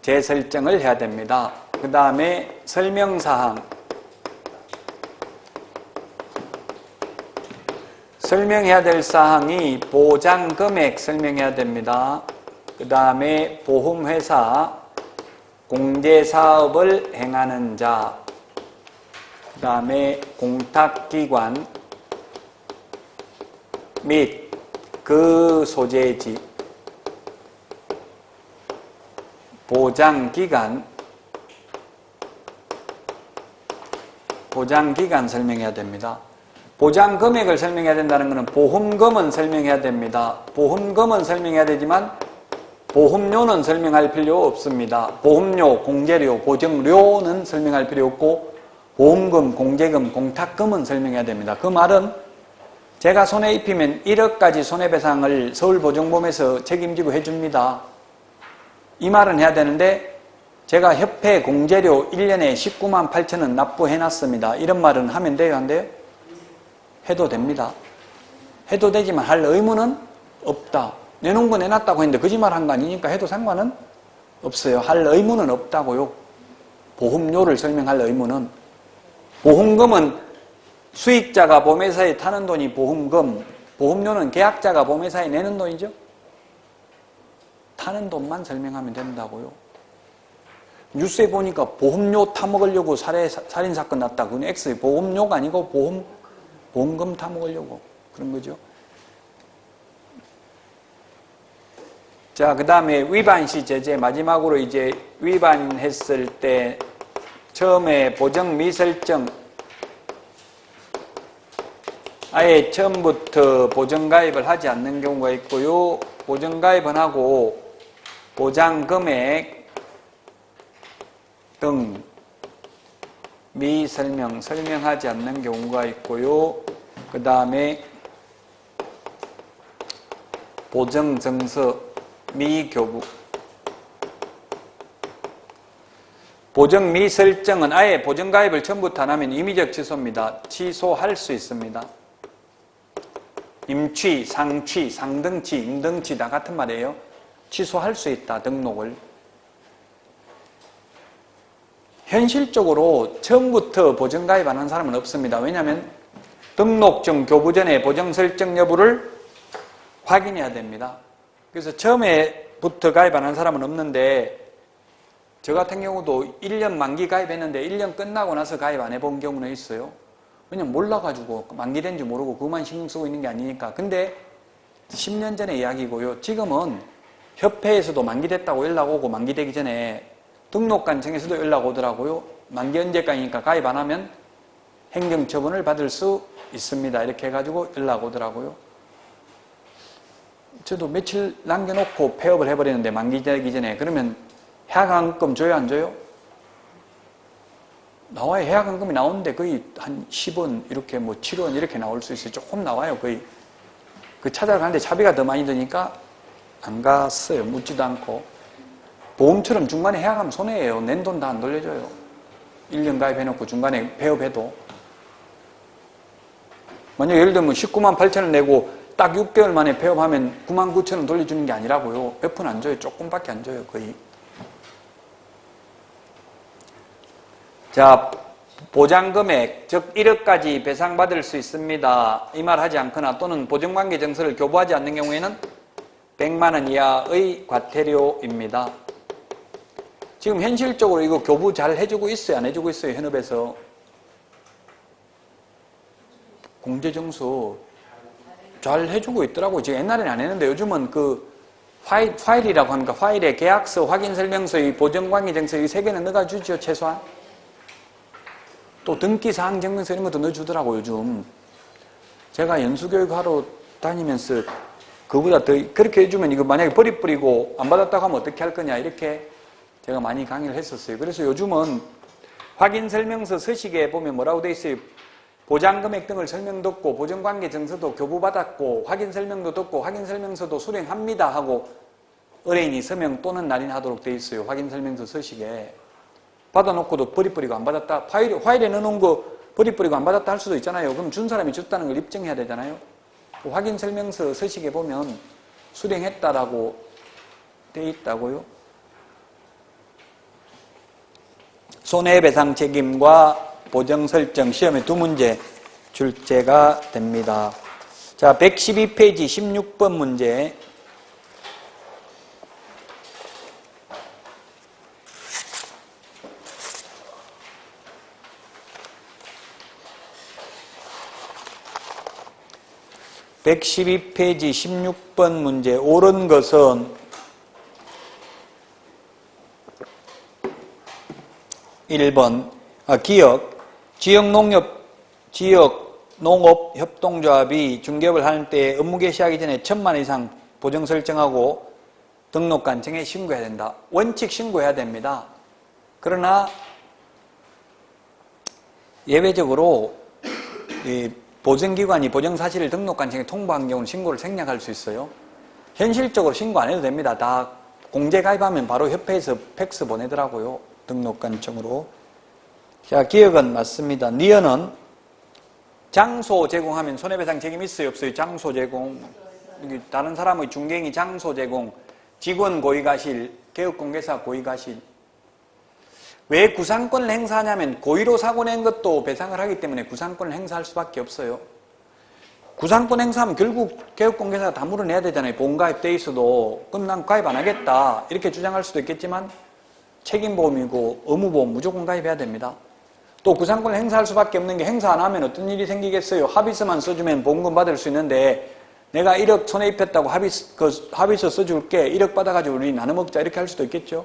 재설정을 해야 됩니다. 그 다음에 설명사항. 설명해야 될 사항이 보장금액 설명해야 됩니다. 그 다음에 보험회사, 공제사업을 행하는 자, 그 다음에 공탁기관 및 그 소재지, 보장기간 설명해야 됩니다. 보장 금액을 설명해야 된다는 것은 보험금은 설명해야 됩니다. 보험금은 설명해야 되지만 보험료는 설명할 필요 없습니다. 보험료, 공제료, 보정료는 설명할 필요 없고 보험금, 공제금, 공탁금은 설명해야 됩니다. 그 말은 제가 손해 입히면 1억까지 손해배상을 서울보증보험에서 책임지고 해줍니다. 이 말은 해야 되는데 제가 협회 공제료 1년에 19만 8천 원 납부해놨습니다. 이런 말은 하면 돼요? 안 돼요? 해도 됩니다. 해도 되지만 할 의무는 없다. 내놓은 거 내놨다고 했는데 거짓말 한 거 아니니까 해도 상관은 없어요. 할 의무는 없다고요. 보험료를 설명할 의무는. 보험금은 수익자가 보험회사에 타는 돈이 보험금, 보험료는 계약자가 보험회사에 내는 돈이죠. 타는 돈만 설명하면 된다고요. 뉴스에 보니까 보험료 타먹으려고 살인사건 났다. 그건 X, 보험료가 아니고 보험금 타먹으려고 그런 거죠. 자, 그 다음에 위반시 제재, 마지막으로 이제 위반했을 때 처음에 보정 미설정, 아예 처음부터 보정가입을 하지 않는 경우가 있고요. 보정가입은 하고 보장금액 등 설명하지 않는 경우가 있고요. 그 다음에 보정증서 미교부, 보정 미설정은 아예 보정가입을 처음부터 안 하면 임의적 취소입니다. 취소할 수 있습니다. 임취, 상취, 상등치, 임등치 다 같은 말이에요. 취소할 수 있다, 등록을. 현실적으로 처음부터 보정가입 안 한 사람은 없습니다. 왜냐하면 등록증 교부 전에 보정설정 여부를 확인해야 됩니다. 그래서 처음에부터 가입 안 한 사람은 없는데 저 같은 경우도 1년 만기 가입했는데 1년 끝나고 나서 가입 안 해본 경우는 있어요. 왜냐면 몰라가지고 만기된지 모르고 그것만 신경 쓰고 있는 게 아니니까. 근데 10년 전의 이야기고요. 지금은 협회에서도 만기됐다고 연락 오고 만기되기 전에 등록관청에서도 연락 오더라고요. 만기 언제까지니까 가입 안 하면 행정처분을 받을 수 있습니다. 이렇게 해가지고 연락 오더라고요. 저도 며칠 남겨놓고 폐업을 해버리는데 만기 되기 전에. 그러면 해약환급금 줘요, 안 줘요? 나와요. 해약환급금이 나오는데 거의 한 10원 이렇게 뭐 7원 이렇게 나올 수 있어요. 조금 나와요. 거의. 그 찾아가는데 차비가 더 많이 드니까 안 갔어요. 묻지도 않고. 보험처럼 중간에 해약하면 손해예요. 낸 돈 다 안 돌려줘요. 1년 가입해놓고 중간에 폐업해도. 만약 예를 들면 19만 8천 원 내고 딱 6개월 만에 폐업하면 9만 9천 원 돌려주는 게 아니라고요. 몇 푼 안 줘요. 조금밖에 안 줘요. 거의. 자, 보장금액, 즉 1억까지 배상받을 수 있습니다. 이 말 하지 않거나 또는 보증관계 증서를 교부하지 않는 경우에는 100만 원 이하의 과태료입니다. 지금 현실적으로 이거 교부 잘 해주고 있어요? 안 해주고 있어요? 현업에서. 공제증서 잘 해주고 있더라고요. 지금 옛날에는 안 했는데 요즘은 그 파일이라고 하니까 파일에 계약서, 확인설명서의 보증관계증서 이 3개는 넣어주죠. 최소한. 또 등기사항증명서 이런 것도 넣어주더라고요. 요즘. 제가 연수교육하러 다니면서 그보다 더 그렇게 해주면 이거 만약에 뿌리고 안 받았다고 하면 어떻게 할 거냐 이렇게 제가 많이 강의를 했었어요. 그래서 요즘은 확인설명서 서식에 보면 뭐라고 돼 있어요? 보장금액 등을 설명 듣고 보증관계증서도 교부받았고 확인설명도 듣고 확인설명서도 수령합니다 하고 의뢰인이 서명 또는 날인하도록 돼 있어요. 확인설명서 서식에. 받아놓고도 뿌리고 안 받았다. 파일에 넣어놓은 거 뿌리고 안 받았다 할 수도 있잖아요. 그럼 준 사람이 줬다는 걸 입증해야 되잖아요. 확인설명서 서식에 보면 수령했다라고 돼 있다고요. 손해배상 책임과 보정설정 시험에 2문제 출제가 됩니다. 자, 112페이지 16번 문제. (112페이지) 16번 문제. 옳은 것은 1번 지역농업협동조합이 중개업을 하는 때 업무 개시하기 전에 1,000만 원 이상 보정 설정하고 등록관청에 신고해야 된다. 원칙 신고해야 됩니다. 그러나 예외적으로 보증기관이 보증사실을 등록관청에 통보한 경우는 신고를 생략할 수 있어요. 현실적으로 신고 안 해도 됩니다. 다 공제 가입하면 바로 협회에서 팩스 보내더라고요. 등록관청으로. 자, 기억은 맞습니다. 니은은 장소 제공하면 손해배상 책임 있어요? 없어요? 장소 제공. 다른 사람의 중개행위 장소 제공. 직원 고의가실, 개업공개사 고의가실. 왜 구상권을 행사하냐면 고의로 사고 낸 것도 배상을 하기 때문에 구상권을 행사할 수밖에 없어요. 구상권 행사하면 결국 개업공개사가 다 물어내야 되잖아요. 보험가입돼 있어도 그럼 난 가입 안 하겠다 이렇게 주장할 수도 있겠지만 책임보험이고 의무보험 무조건 가입해야 됩니다. 또 구상권을 행사할 수밖에 없는 게 행사 안 하면 어떤 일이 생기겠어요. 합의서만 써주면 보험금 받을 수 있는데 내가 1억 손해 입혔다고 합의서 써줄게 1억 받아가지고 우리 나눠 먹자 이렇게 할 수도 있겠죠.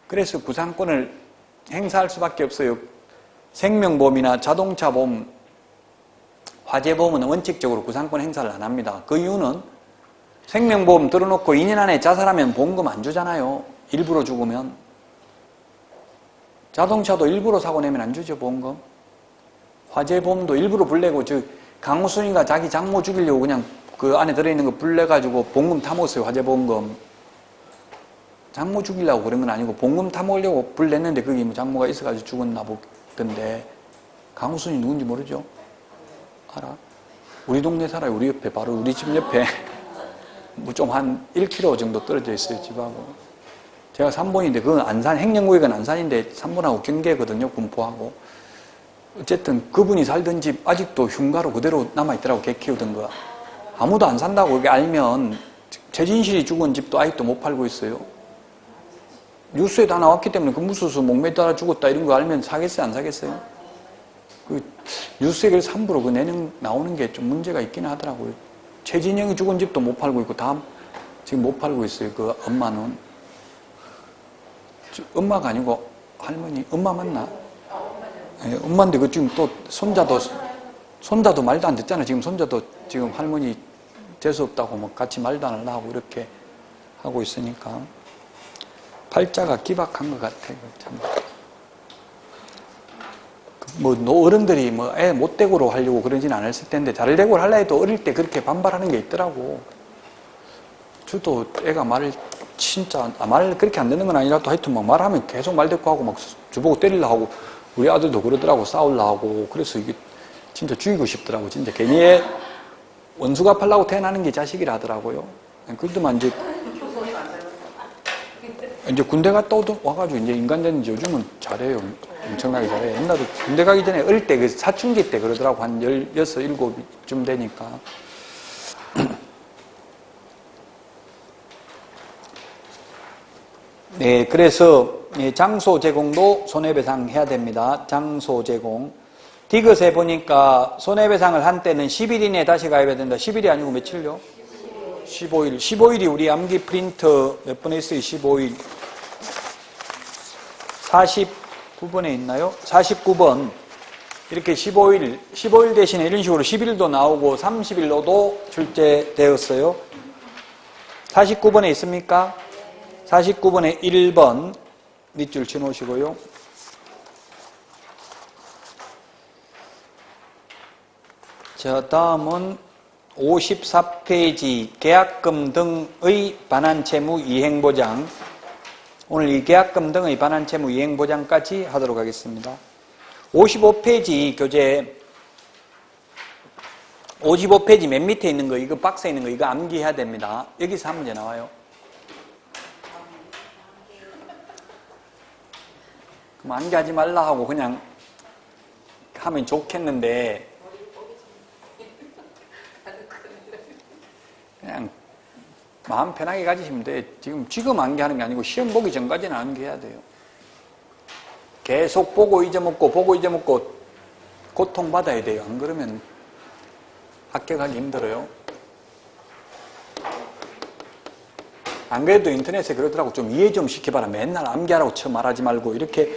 그래서 구상권을 행사할 수밖에 없어요. 생명보험이나 자동차보험, 화재보험은 원칙적으로 구상권 행사를 안 합니다. 그 이유는 생명보험 들어놓고 2년 안에 자살하면 보험금 안 주잖아요. 일부러 죽으면. 자동차도 일부러 사고 내면 안 주죠, 보험금. 화재보험도 일부러 불내고 강호순이가 자기 장모 죽이려고 그냥 그 안에 들어있는 거 불내가지고 보험금 타먹었어요, 화재보험금. 장모 죽이려고 그런 건 아니고 보험금 타먹으려고 불냈는데 거기 뭐 장모가 있어가지고 죽었나 보던데 강호순이 누군지 모르죠? 알아? 우리 동네 살아요. 우리 옆에 바로 우리 집 옆에 뭐 좀 한 1km 정도 떨어져 있어요, 집하고. 제가 3번인데 그건 안산, 행령구역은 안산인데 3번하고 경계거든요, 군포하고. 어쨌든 그분이 살던 집 아직도 흉가로 그대로 남아있더라고, 개 키우던 거. 아무도 안 산다고 그게 알면 최진실이 죽은 집도 아직도 못 팔고 있어요. 뉴스에 다 나왔기 때문에 그 무수수 목매 따라 죽었다 이런 거 알면 사겠어요, 안 사겠어요? 그 뉴스에 그래서 함부로 그 내용 나오는 게 좀 문제가 있긴 하더라고요. 최진영이 죽은 집도 못 팔고 있고 다 지금 못 팔고 있어요. 그 엄마는. 엄마가 아니고 할머니, 엄마 맞나? 네, 엄마인데 그 지금 또 손자도 말도 안 듣잖아요. 지금 손자도 지금 할머니 재수없다고 뭐 같이 말도 안 하려고 이렇게 하고 있으니까 팔자가 기박한 것 같아요. 참. 뭐 어른들이 뭐 애 못되고로 하려고 그러진 않았을 텐데 잘되고로 하려 해도 어릴 때 그렇게 반발하는 게 있더라고. 저도 애가 말을 진짜 말 그렇게 안 듣는 건 아니라도 하여튼 막 말하면 계속 말 듣고 하고 막 주보고 때리려고 하고 우리 아들도 그러더라고. 싸우려고 하고. 그래서 이게 진짜 죽이고 싶더라고. 진짜 괜히 애 원수 갚으려고 태어나는 게 자식이라 하더라고요. 그러더만 이제 군대 갔다 와가지고 이제 인간 됐는지 요즘은 잘해요. 엄청나게 잘해요. 옛날에 군대 가기 전에 어릴 때 그 사춘기 때 그러더라고. 한 16, 17쯤 되니까. 네, 그래서 장소 제공도 손해배상 해야 됩니다. 장소 제공. 디귿에 보니까 손해배상을 한 때는 10일 이내에 다시 가입해야 된다. 10일이 아니고 며칠요? 15일. 15일이 우리 암기 프린트 몇 번에 있어요? 15일. 49번에 있나요? 49번. 이렇게 15일 대신에 이런 식으로 10일도 나오고 30일로도 출제되었어요. 49번에 있습니까? 49번에 1번 밑줄 쳐놓으시고요. 자, 다음은 54페이지 계약금 등의 반환채무 이행보장. 오늘 이 계약금 등의 반환채무 이행보장까지 하도록 하겠습니다. 55페이지 교재 55페이지 맨 밑에 있는 거, 이거 박스에 있는 거 이거 암기해야 됩니다. 여기서 한 문제 나와요. 그럼 암기하지 말라 하고 그냥 하면 좋겠는데 그냥 마음 편하게 가지시면 돼. 지금 암기하는 게 아니고 시험 보기 전까지는 암기해야 돼요. 계속 보고 잊어먹고 고통받아야 돼요. 안 그러면 합격하기 힘들어요. 안 그래도 인터넷에 그러더라고. 좀 이해 좀 시켜봐라. 맨날 암기하라고 처음 말하지 말고 이렇게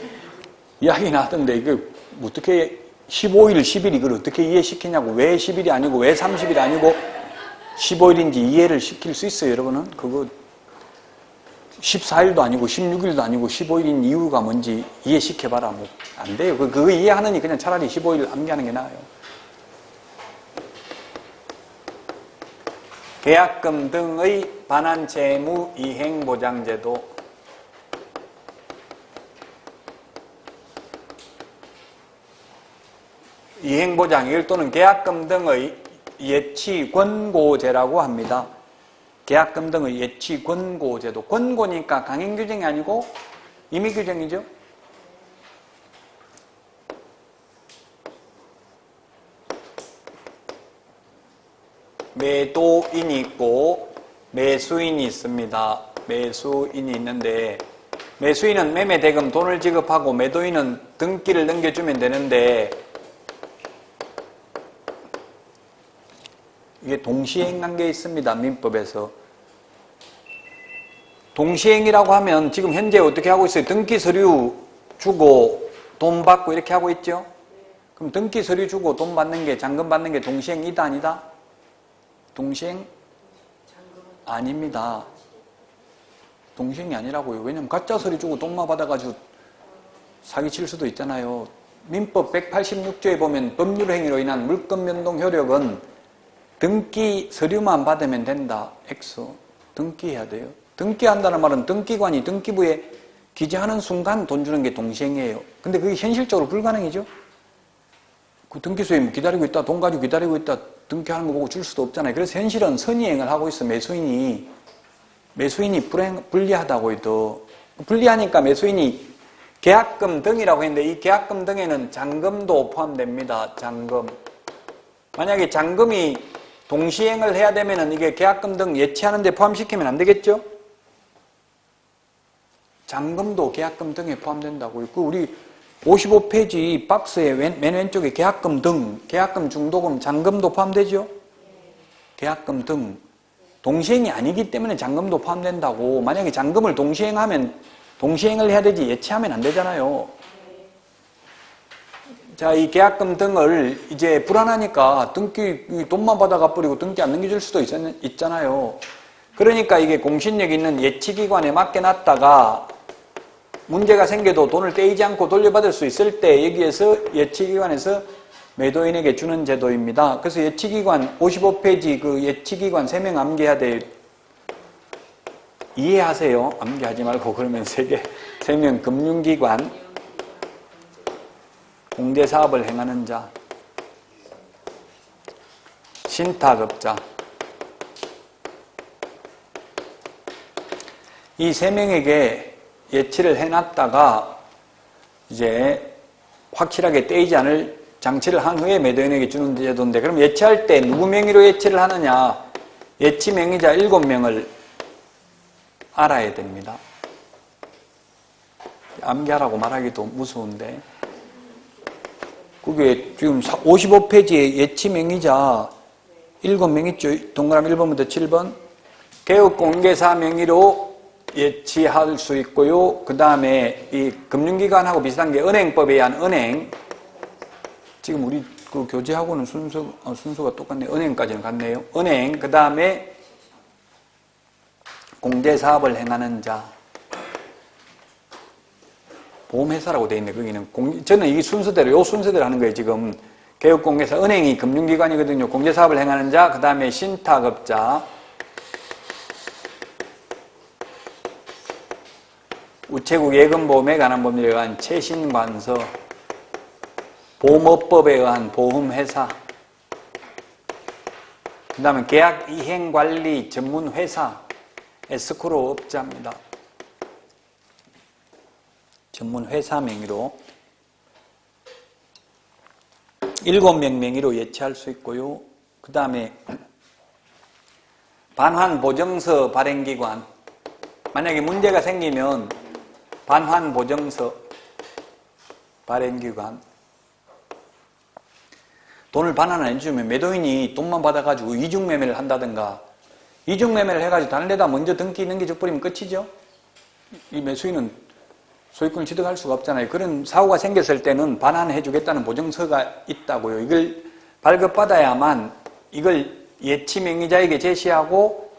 이야기 나왔던데 이게 어떻게 15일, 10일 이걸 어떻게 이해시키냐고. 왜 10일이 아니고 왜 30일이 아니고 15일인지 이해를 시킬 수 있어요, 여러분은? 그거 14일도 아니고 16일도 아니고 15일인 이유가 뭔지 이해시켜봐라. 뭐 안 돼요. 그거 이해하느니 그냥 차라리 15일 암기하는 게 나아요. 계약금 등의 반환 채무 이행 보장제도. 이행 보장 또는 계약금 등의 예치 권고제라고 합니다. 계약금 등의 예치 권고제도. 권고니까 강행 규정이 아니고 임의 규정이죠. 매도인이 있고 매수인이 있습니다. 매수인이 있는데 매수인은 매매 대금 돈을 지급하고 매도인은 등기를 넘겨주면 되는데 이게 동시행 관계에 있습니다. 민법에서. 동시행이라고 하면 지금 현재 어떻게 하고 있어요? 등기 서류 주고 돈 받고 이렇게 하고 있죠? 그럼 등기 서류 주고 돈 받는 게, 잔금 받는 게 동시행이다 아니다? 동시행? 아닙니다. 동시행이 아니라고요. 왜냐면 가짜 서류 주고 돈만 받아가지고 사기칠 수도 있잖아요. 민법 186조에 보면 법률행위로 인한 물권 변동 효력은 등기 서류만 받으면 된다. X. 등기해야 돼요. 등기한다는 말은 등기관이 등기부에 기재하는 순간 돈 주는 게 동시행이에요. 근데 그게 현실적으로 불가능이죠. 그 등기소에 기다리고 있다, 돈 가지고 기다리고 있다, 등기하는 거 보고 줄 수도 없잖아요. 그래서 현실은 선의행을 하고 있어. 매수인이 불리하다고 해도. 불리하니까 매수인이 계약금 등이라고 했는데 이 계약금 등에는 잔금도 포함됩니다. 잔금. 만약에 잔금이 동시행을 해야 되면은 이게 계약금 등 예치하는 데 포함시키면 안 되겠죠? 잔금도 계약금 등에 포함된다고요. 그 우리 55페이지 박스의 맨 왼쪽에 계약금 등, 계약금 중도금, 잔금도 포함되죠? 계약금 등. 동시행이 아니기 때문에 잔금도 포함된다고. 만약에 잔금을 동시행을 해야 되지 예치하면 안 되잖아요. 자, 이 계약금 등을 이제 불안하니까 등기, 돈만 받아가 버리고 등기 안 넘겨줄 수도 있잖아요. 그러니까 이게 공신력 있는 예치기관에 맡겨놨다가 문제가 생겨도 돈을 떼이지 않고 돌려받을 수 있을 때 여기에서 예치기관에서 매도인에게 주는 제도입니다. 그래서 예치기관 55페이지 그 예치기관 3명 암기해야 돼요. 이해하세요. 암기하지 말고. 그러면 3명 금융기관, 공제사업을 행하는 자, 신탁업자. 이 3명에게 예치를 해놨다가 이제 확실하게 떼이지 않을 장치를 한 후에 매도인에게 주는 제도인데, 그럼 예치할 때 누구 명의로 예치를 하느냐? 예치 명의자 7명을 알아야 됩니다. 암기하라고 말하기도 무서운데, 그게 지금 55페이지에 예치 명의자 7명 있죠? 동그라미 1번부터 7번. 개업공개사 명의로 예치할 수 있고요. 그 다음에 이 금융기관하고 비슷한 게 은행법에 의한 은행. 지금 우리 그 교재하고는 순서가 똑같네요. 은행까지는 같네요. 은행, 그 다음에 공제사업을 행하는 자. 보험회사라고 되어 있네. 거기는 저는 이 순서대로, 요 순서대로 하는 거예요. 지금 개업공개사, 은행이 금융기관이거든요. 공제사업을 행하는 자, 그 다음에 신탁업자, 우체국 예금보험에 관한 법률에 의한 최신관서, 보험업법에 의한 보험회사, 그 다음에 계약 이행관리 전문회사, 에스크로 업자입니다. 전문회사 명의로 7명 명의로 예치할 수 있고요. 그 다음에 반환보증서 발행기관. 만약에 문제가 생기면 반환보증서 발행기관. 돈을 반환 안 해주면 매도인이 돈만 받아가지고 이중매매를 한다든가, 이중매매를 해가지고 다른 데다 먼저 등기 넘겨줘버리면 끝이죠. 이 매수인은 소유권을 취득할 수가 없잖아요. 그런 사고가 생겼을 때는 반환해주겠다는 보증서가 있다고요. 이걸 발급받아야만 이걸 예치명의자에게 제시하고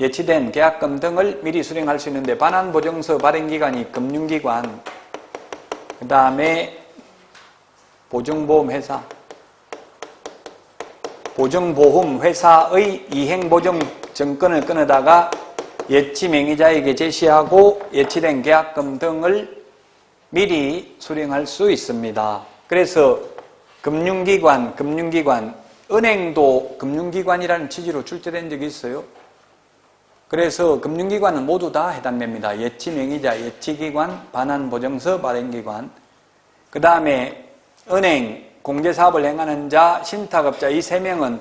예치된 계약금 등을 미리 수령할 수 있는데 반환보증서 발행기관이 금융기관, 그 다음에 보증보험회사, 보증보험회사의 이행보증증권을 끊어다가 예치명의자에게 제시하고 예치된 계약금 등을 미리 수령할 수 있습니다. 그래서 금융기관, 은행도 금융기관이라는 취지로 출제된 적이 있어요. 그래서 금융기관은 모두 다 해당됩니다. 예치명의자, 예치기관, 반환보증서, 발행기관. 그 다음에 은행, 공제사업을 행하는 자, 신탁업자 이 세 명은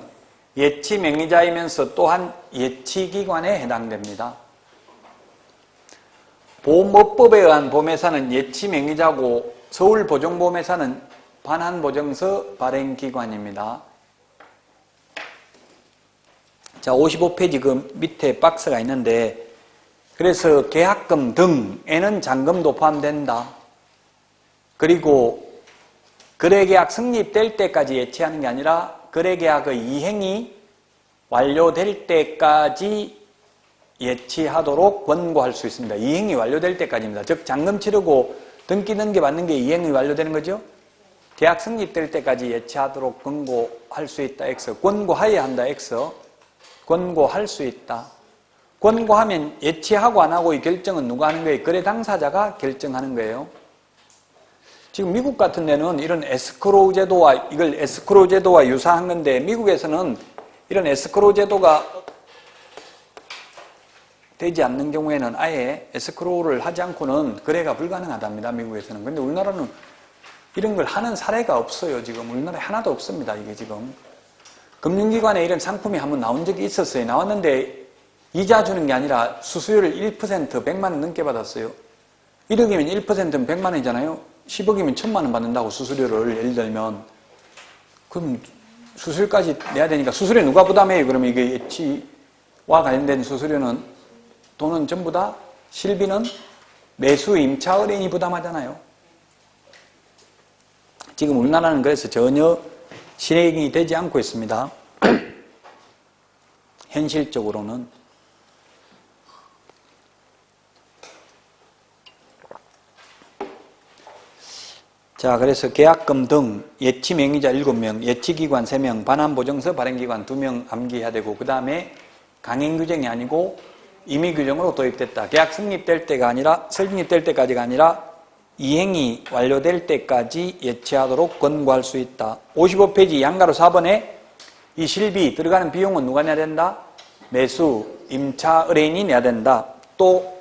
예치명의자이면서 또한 예치기관에 해당됩니다. 보험업법에 의한 보험회사는 예치명의자고 서울보증보험회사는 반환보증서 발행기관입니다. 자, 55페이지 그 밑에 박스가 있는데 그래서 계약금 등에는 잔금도 포함된다. 그리고 거래계약 성립될 때까지 예치하는 게 아니라 거래계약의 이행이 완료될 때까지 예치하도록 권고할 수 있습니다. 이행이 완료될 때까지입니다. 즉 잔금 치르고 등기 넘겨받는 게 이행이 완료되는 거죠. 계약 성립될 때까지 예치하도록 권고할 수 있다. X. 권고하여야 한다. X. 권고할 수 있다. 권고하면 예치하고 안 하고의 결정은 누가 하는 거예요? 거래 당사자가 결정하는 거예요. 지금 미국 같은 데는 이런 에스크로우 제도와 이걸 에스크로우 제도와 유사한 건데 미국에서는 이런 에스크로우 제도가 되지 않는 경우에는 아예 에스크로우를 하지 않고는 거래가 불가능하답니다. 미국에서는. 근데 우리나라는 이런 걸 하는 사례가 없어요. 지금 우리나라에 하나도 없습니다. 이게 지금. 금융기관에 이런 상품이 한번 나온 적이 있었어요. 나왔는데 이자 주는 게 아니라 수수료를 1% 100만 원 넘게 받았어요. 1억이면 1%면 100만 원이잖아요. 10억이면 1000만 원 받는다고 수수료를 예를 들면. 그럼 수수료까지 내야 되니까 수수료 누가 부담해요? 그러면 이게 예치와 관련된 수수료는 돈은 전부 다 실비는 매수 임차 의뢰인이 부담하잖아요. 지금 우리나라는 그래서 전혀 실행이 되지 않고 있습니다. 현실적으로는. 자, 그래서 계약금 등 예치명의자 7명, 예치기관 3명, 반환보증서 발행기관 2명 암기해야 되고 그 다음에 강행규정이 아니고 임의규정으로 도입됐다. 계약 성립될 때가 아니라 설립될 때까지가 아니라 이행이 완료될 때까지 예치하도록 권고할 수 있다. 55페이지 양가로 4번에 이 실비 들어가는 비용은 누가 내야 된다? 매수, 임차 의뢰인이 내야 된다. 또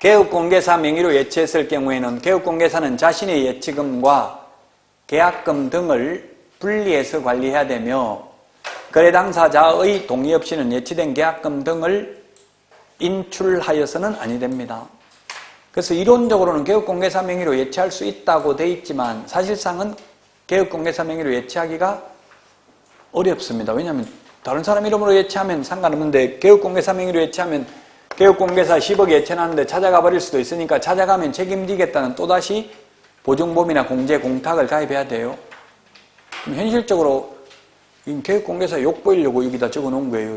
개업공개사 명의로 예치했을 경우에는 개업공개사는 자신의 예치금과 계약금 등을 분리해서 관리해야 되며 거래 당사자의 동의 없이는 예치된 계약금 등을 인출하여서는 아니 됩니다. 그래서 이론적으로는 개업공개사 명의로 예치할 수 있다고 돼 있지만 사실상은 개업공개사 명의로 예치하기가 어렵습니다. 왜냐하면 다른 사람 이름으로 예치하면 상관없는데 개업공개사 명의로 예치하면 개업공개사 10억 예치해놨는데 찾아가 버릴 수도 있으니까 찾아가면 책임지겠다는 또다시 보증보험이나 공제, 공탁을 가입해야 돼요. 그럼 현실적으로 개업공개사 욕 보이려고 여기다 적어놓은 거예요.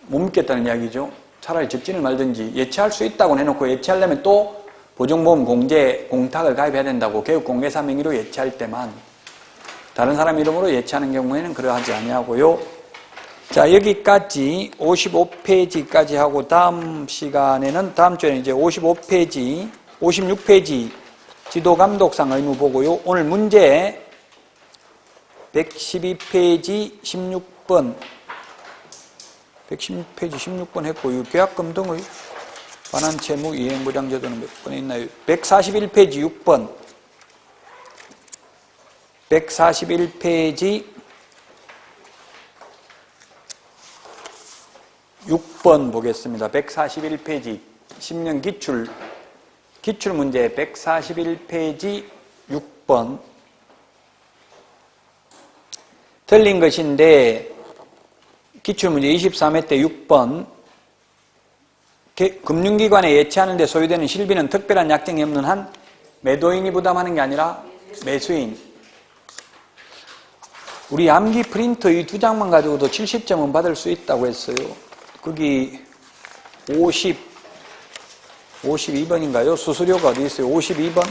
못 믿겠다는 이야기죠. 차라리 적진을 말든지 예치할 수 있다고 해놓고 예치하려면 또 보증보험, 공제, 공탁을 가입해야 된다고 개업공개사 명의로 예치할 때만 다른 사람 이름으로 예치하는 경우에는 그러하지 아니하고요. 자, 여기까지 55페이지까지 하고 다음 시간에는 다음 주에는 이제 55페이지, 56페이지 지도감독상 의무 보고요. 오늘 문제 112페이지 16번 116페이지 16번 했고 이 계약금 등의 반환 채무 이행보장 제도는 몇 번에 있나요? 141페이지 6번 141페이지 6번 보겠습니다. 141페이지 10년 기출 문제 141페이지 6번 틀린 것인데 기출문제 23회 때 6번 금융기관에 예치하는 데 소요되는 실비는 특별한 약정이 없는 한 매도인이 부담하는 게 아니라 매수인. 우리 암기 프린터 이 2장만 가지고도 70점은 받을 수 있다고 했어요. 거기 52번인가요? 수수료가 어디 있어요? 52번?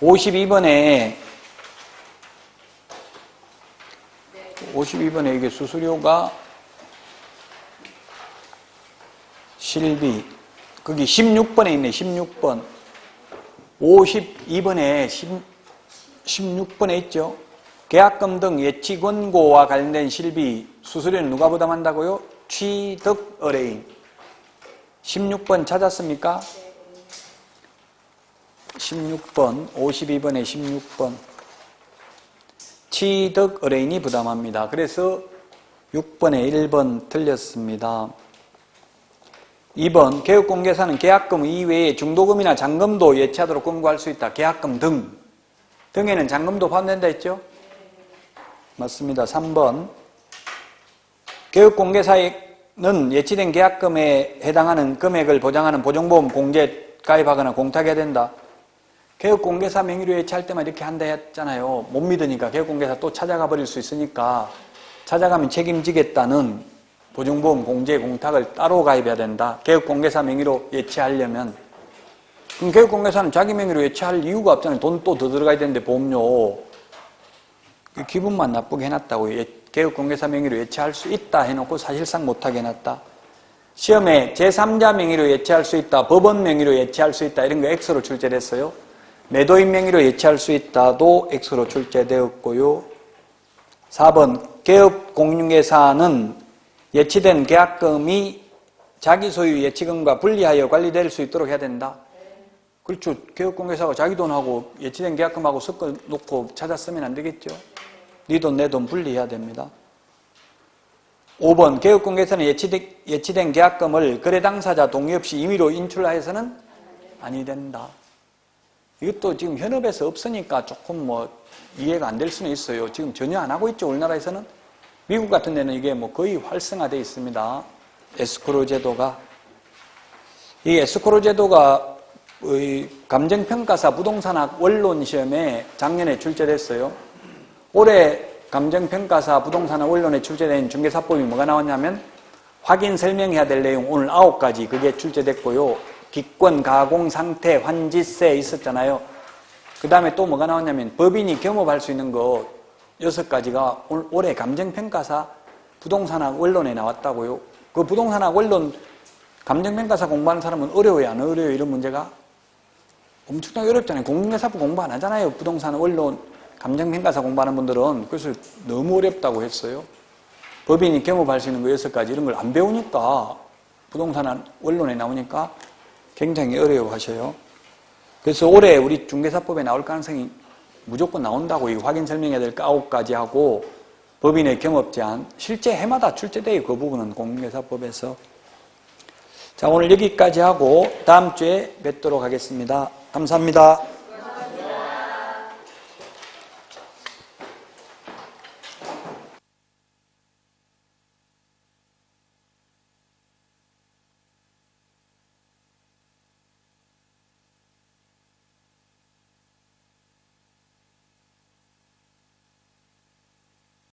52번에 이게 수수료가 실비. 거기 16번에 있네, 16번. 52번에 16번에 있죠. 계약금 등 예치 권고와 관련된 실비, 수수료는 누가 부담한다고요? 취득 의뢰인. 16번 찾았습니까? 16번, 52번에 16번. 취득 의뢰인이 부담합니다. 그래서 6번에 1번 틀렸습니다. 2번, 개업공개사는 계약금 이외에 중도금이나 잔금도 예치하도록 권고할 수 있다. 계약금 등에는 잔금도 포함된다 했죠? 맞습니다. 3번, 개업공개사는 예치된 계약금에 해당하는 금액을 보장하는 보증보험 공제 가입하거나 공탁해야 된다. 개업공개사 명의로 예치할 때만 이렇게 한다 했잖아요. 못 믿으니까 개업공개사 또 찾아가 버릴 수 있으니까 찾아가면 책임지겠다는 보증보험 공제 공탁을 따로 가입해야 된다. 개업공개사 명의로 예치하려면. 그럼 개업공개사는 자기 명의로 예치할 이유가 없잖아요. 돈 또 더 들어가야 되는데 보험료. 기분만 나쁘게 해놨다고요. 개업공개사 명의로 예치할 수 있다 해놓고 사실상 못하게 해놨다. 시험에 제3자 명의로 예치할 수 있다, 법원 명의로 예치할 수 있다 이런 거 X로 출제됐어요. 매도인 명의로 예치할 수 있다도 X로 출제되었고요. 4번, 개업공개사는 예치된 계약금이 자기 소유 예치금과 분리하여 관리될 수 있도록 해야 된다. 그렇죠. 개업공개사가 자기 돈하고 예치된 계약금하고 섞어놓고 찾았으면 안 되겠죠. 네 돈, 내 돈 분리해야 됩니다. 5번, 개업공개사는 예치된 계약금을 거래 당사자 동의 없이 임의로 인출하여서는 아니 된다. 이것도 지금 현업에서 없으니까 조금 이해가 안 될 수는 있어요. 지금 전혀 안 하고 있죠. 우리나라에서는. 미국 같은 데는 이게 거의 활성화되어 있습니다. 에스크로 제도가. 이 에스크로 제도가 감정평가사 부동산학 원론 시험에 작년에 출제됐어요. 올해 감정평가사 부동산학 원론에 출제된 중개사법이 뭐가 나왔냐면 확인 설명해야 될 내용 오늘 9가지 그게 출제됐고요. 기권, 가공, 상태, 환지세 있었잖아요. 그 다음에 또 뭐가 나왔냐면 법인이 겸업할 수 있는 거 6가지가 올해 감정평가사 부동산학 원론에 나왔다고요. 그 부동산학 원론 감정평가사 공부하는 사람은 어려워요, 안 어려워요? 이런 문제가 엄청나게 어렵잖아요. 공인중개사법 공부 안 하잖아요. 부동산 원론 감정평가사 공부하는 분들은. 그래서 너무 어렵다고 했어요. 법인이 겸업할 수 있는 거 6가지 이런 걸 안 배우니까 부동산 원론에 나오니까 굉장히 어려워하셔요. 그래서 올해 우리 중개사법에 나올 가능성이 무조건 나온다고. 이 확인 설명해야 될 9가지 하고 법인의 겸업 제한 실제 해마다 출제돼요. 그 부분은 공인중개사법에서. 자, 오늘 여기까지 하고 다음 주에 뵙도록 하겠습니다. 감사합니다.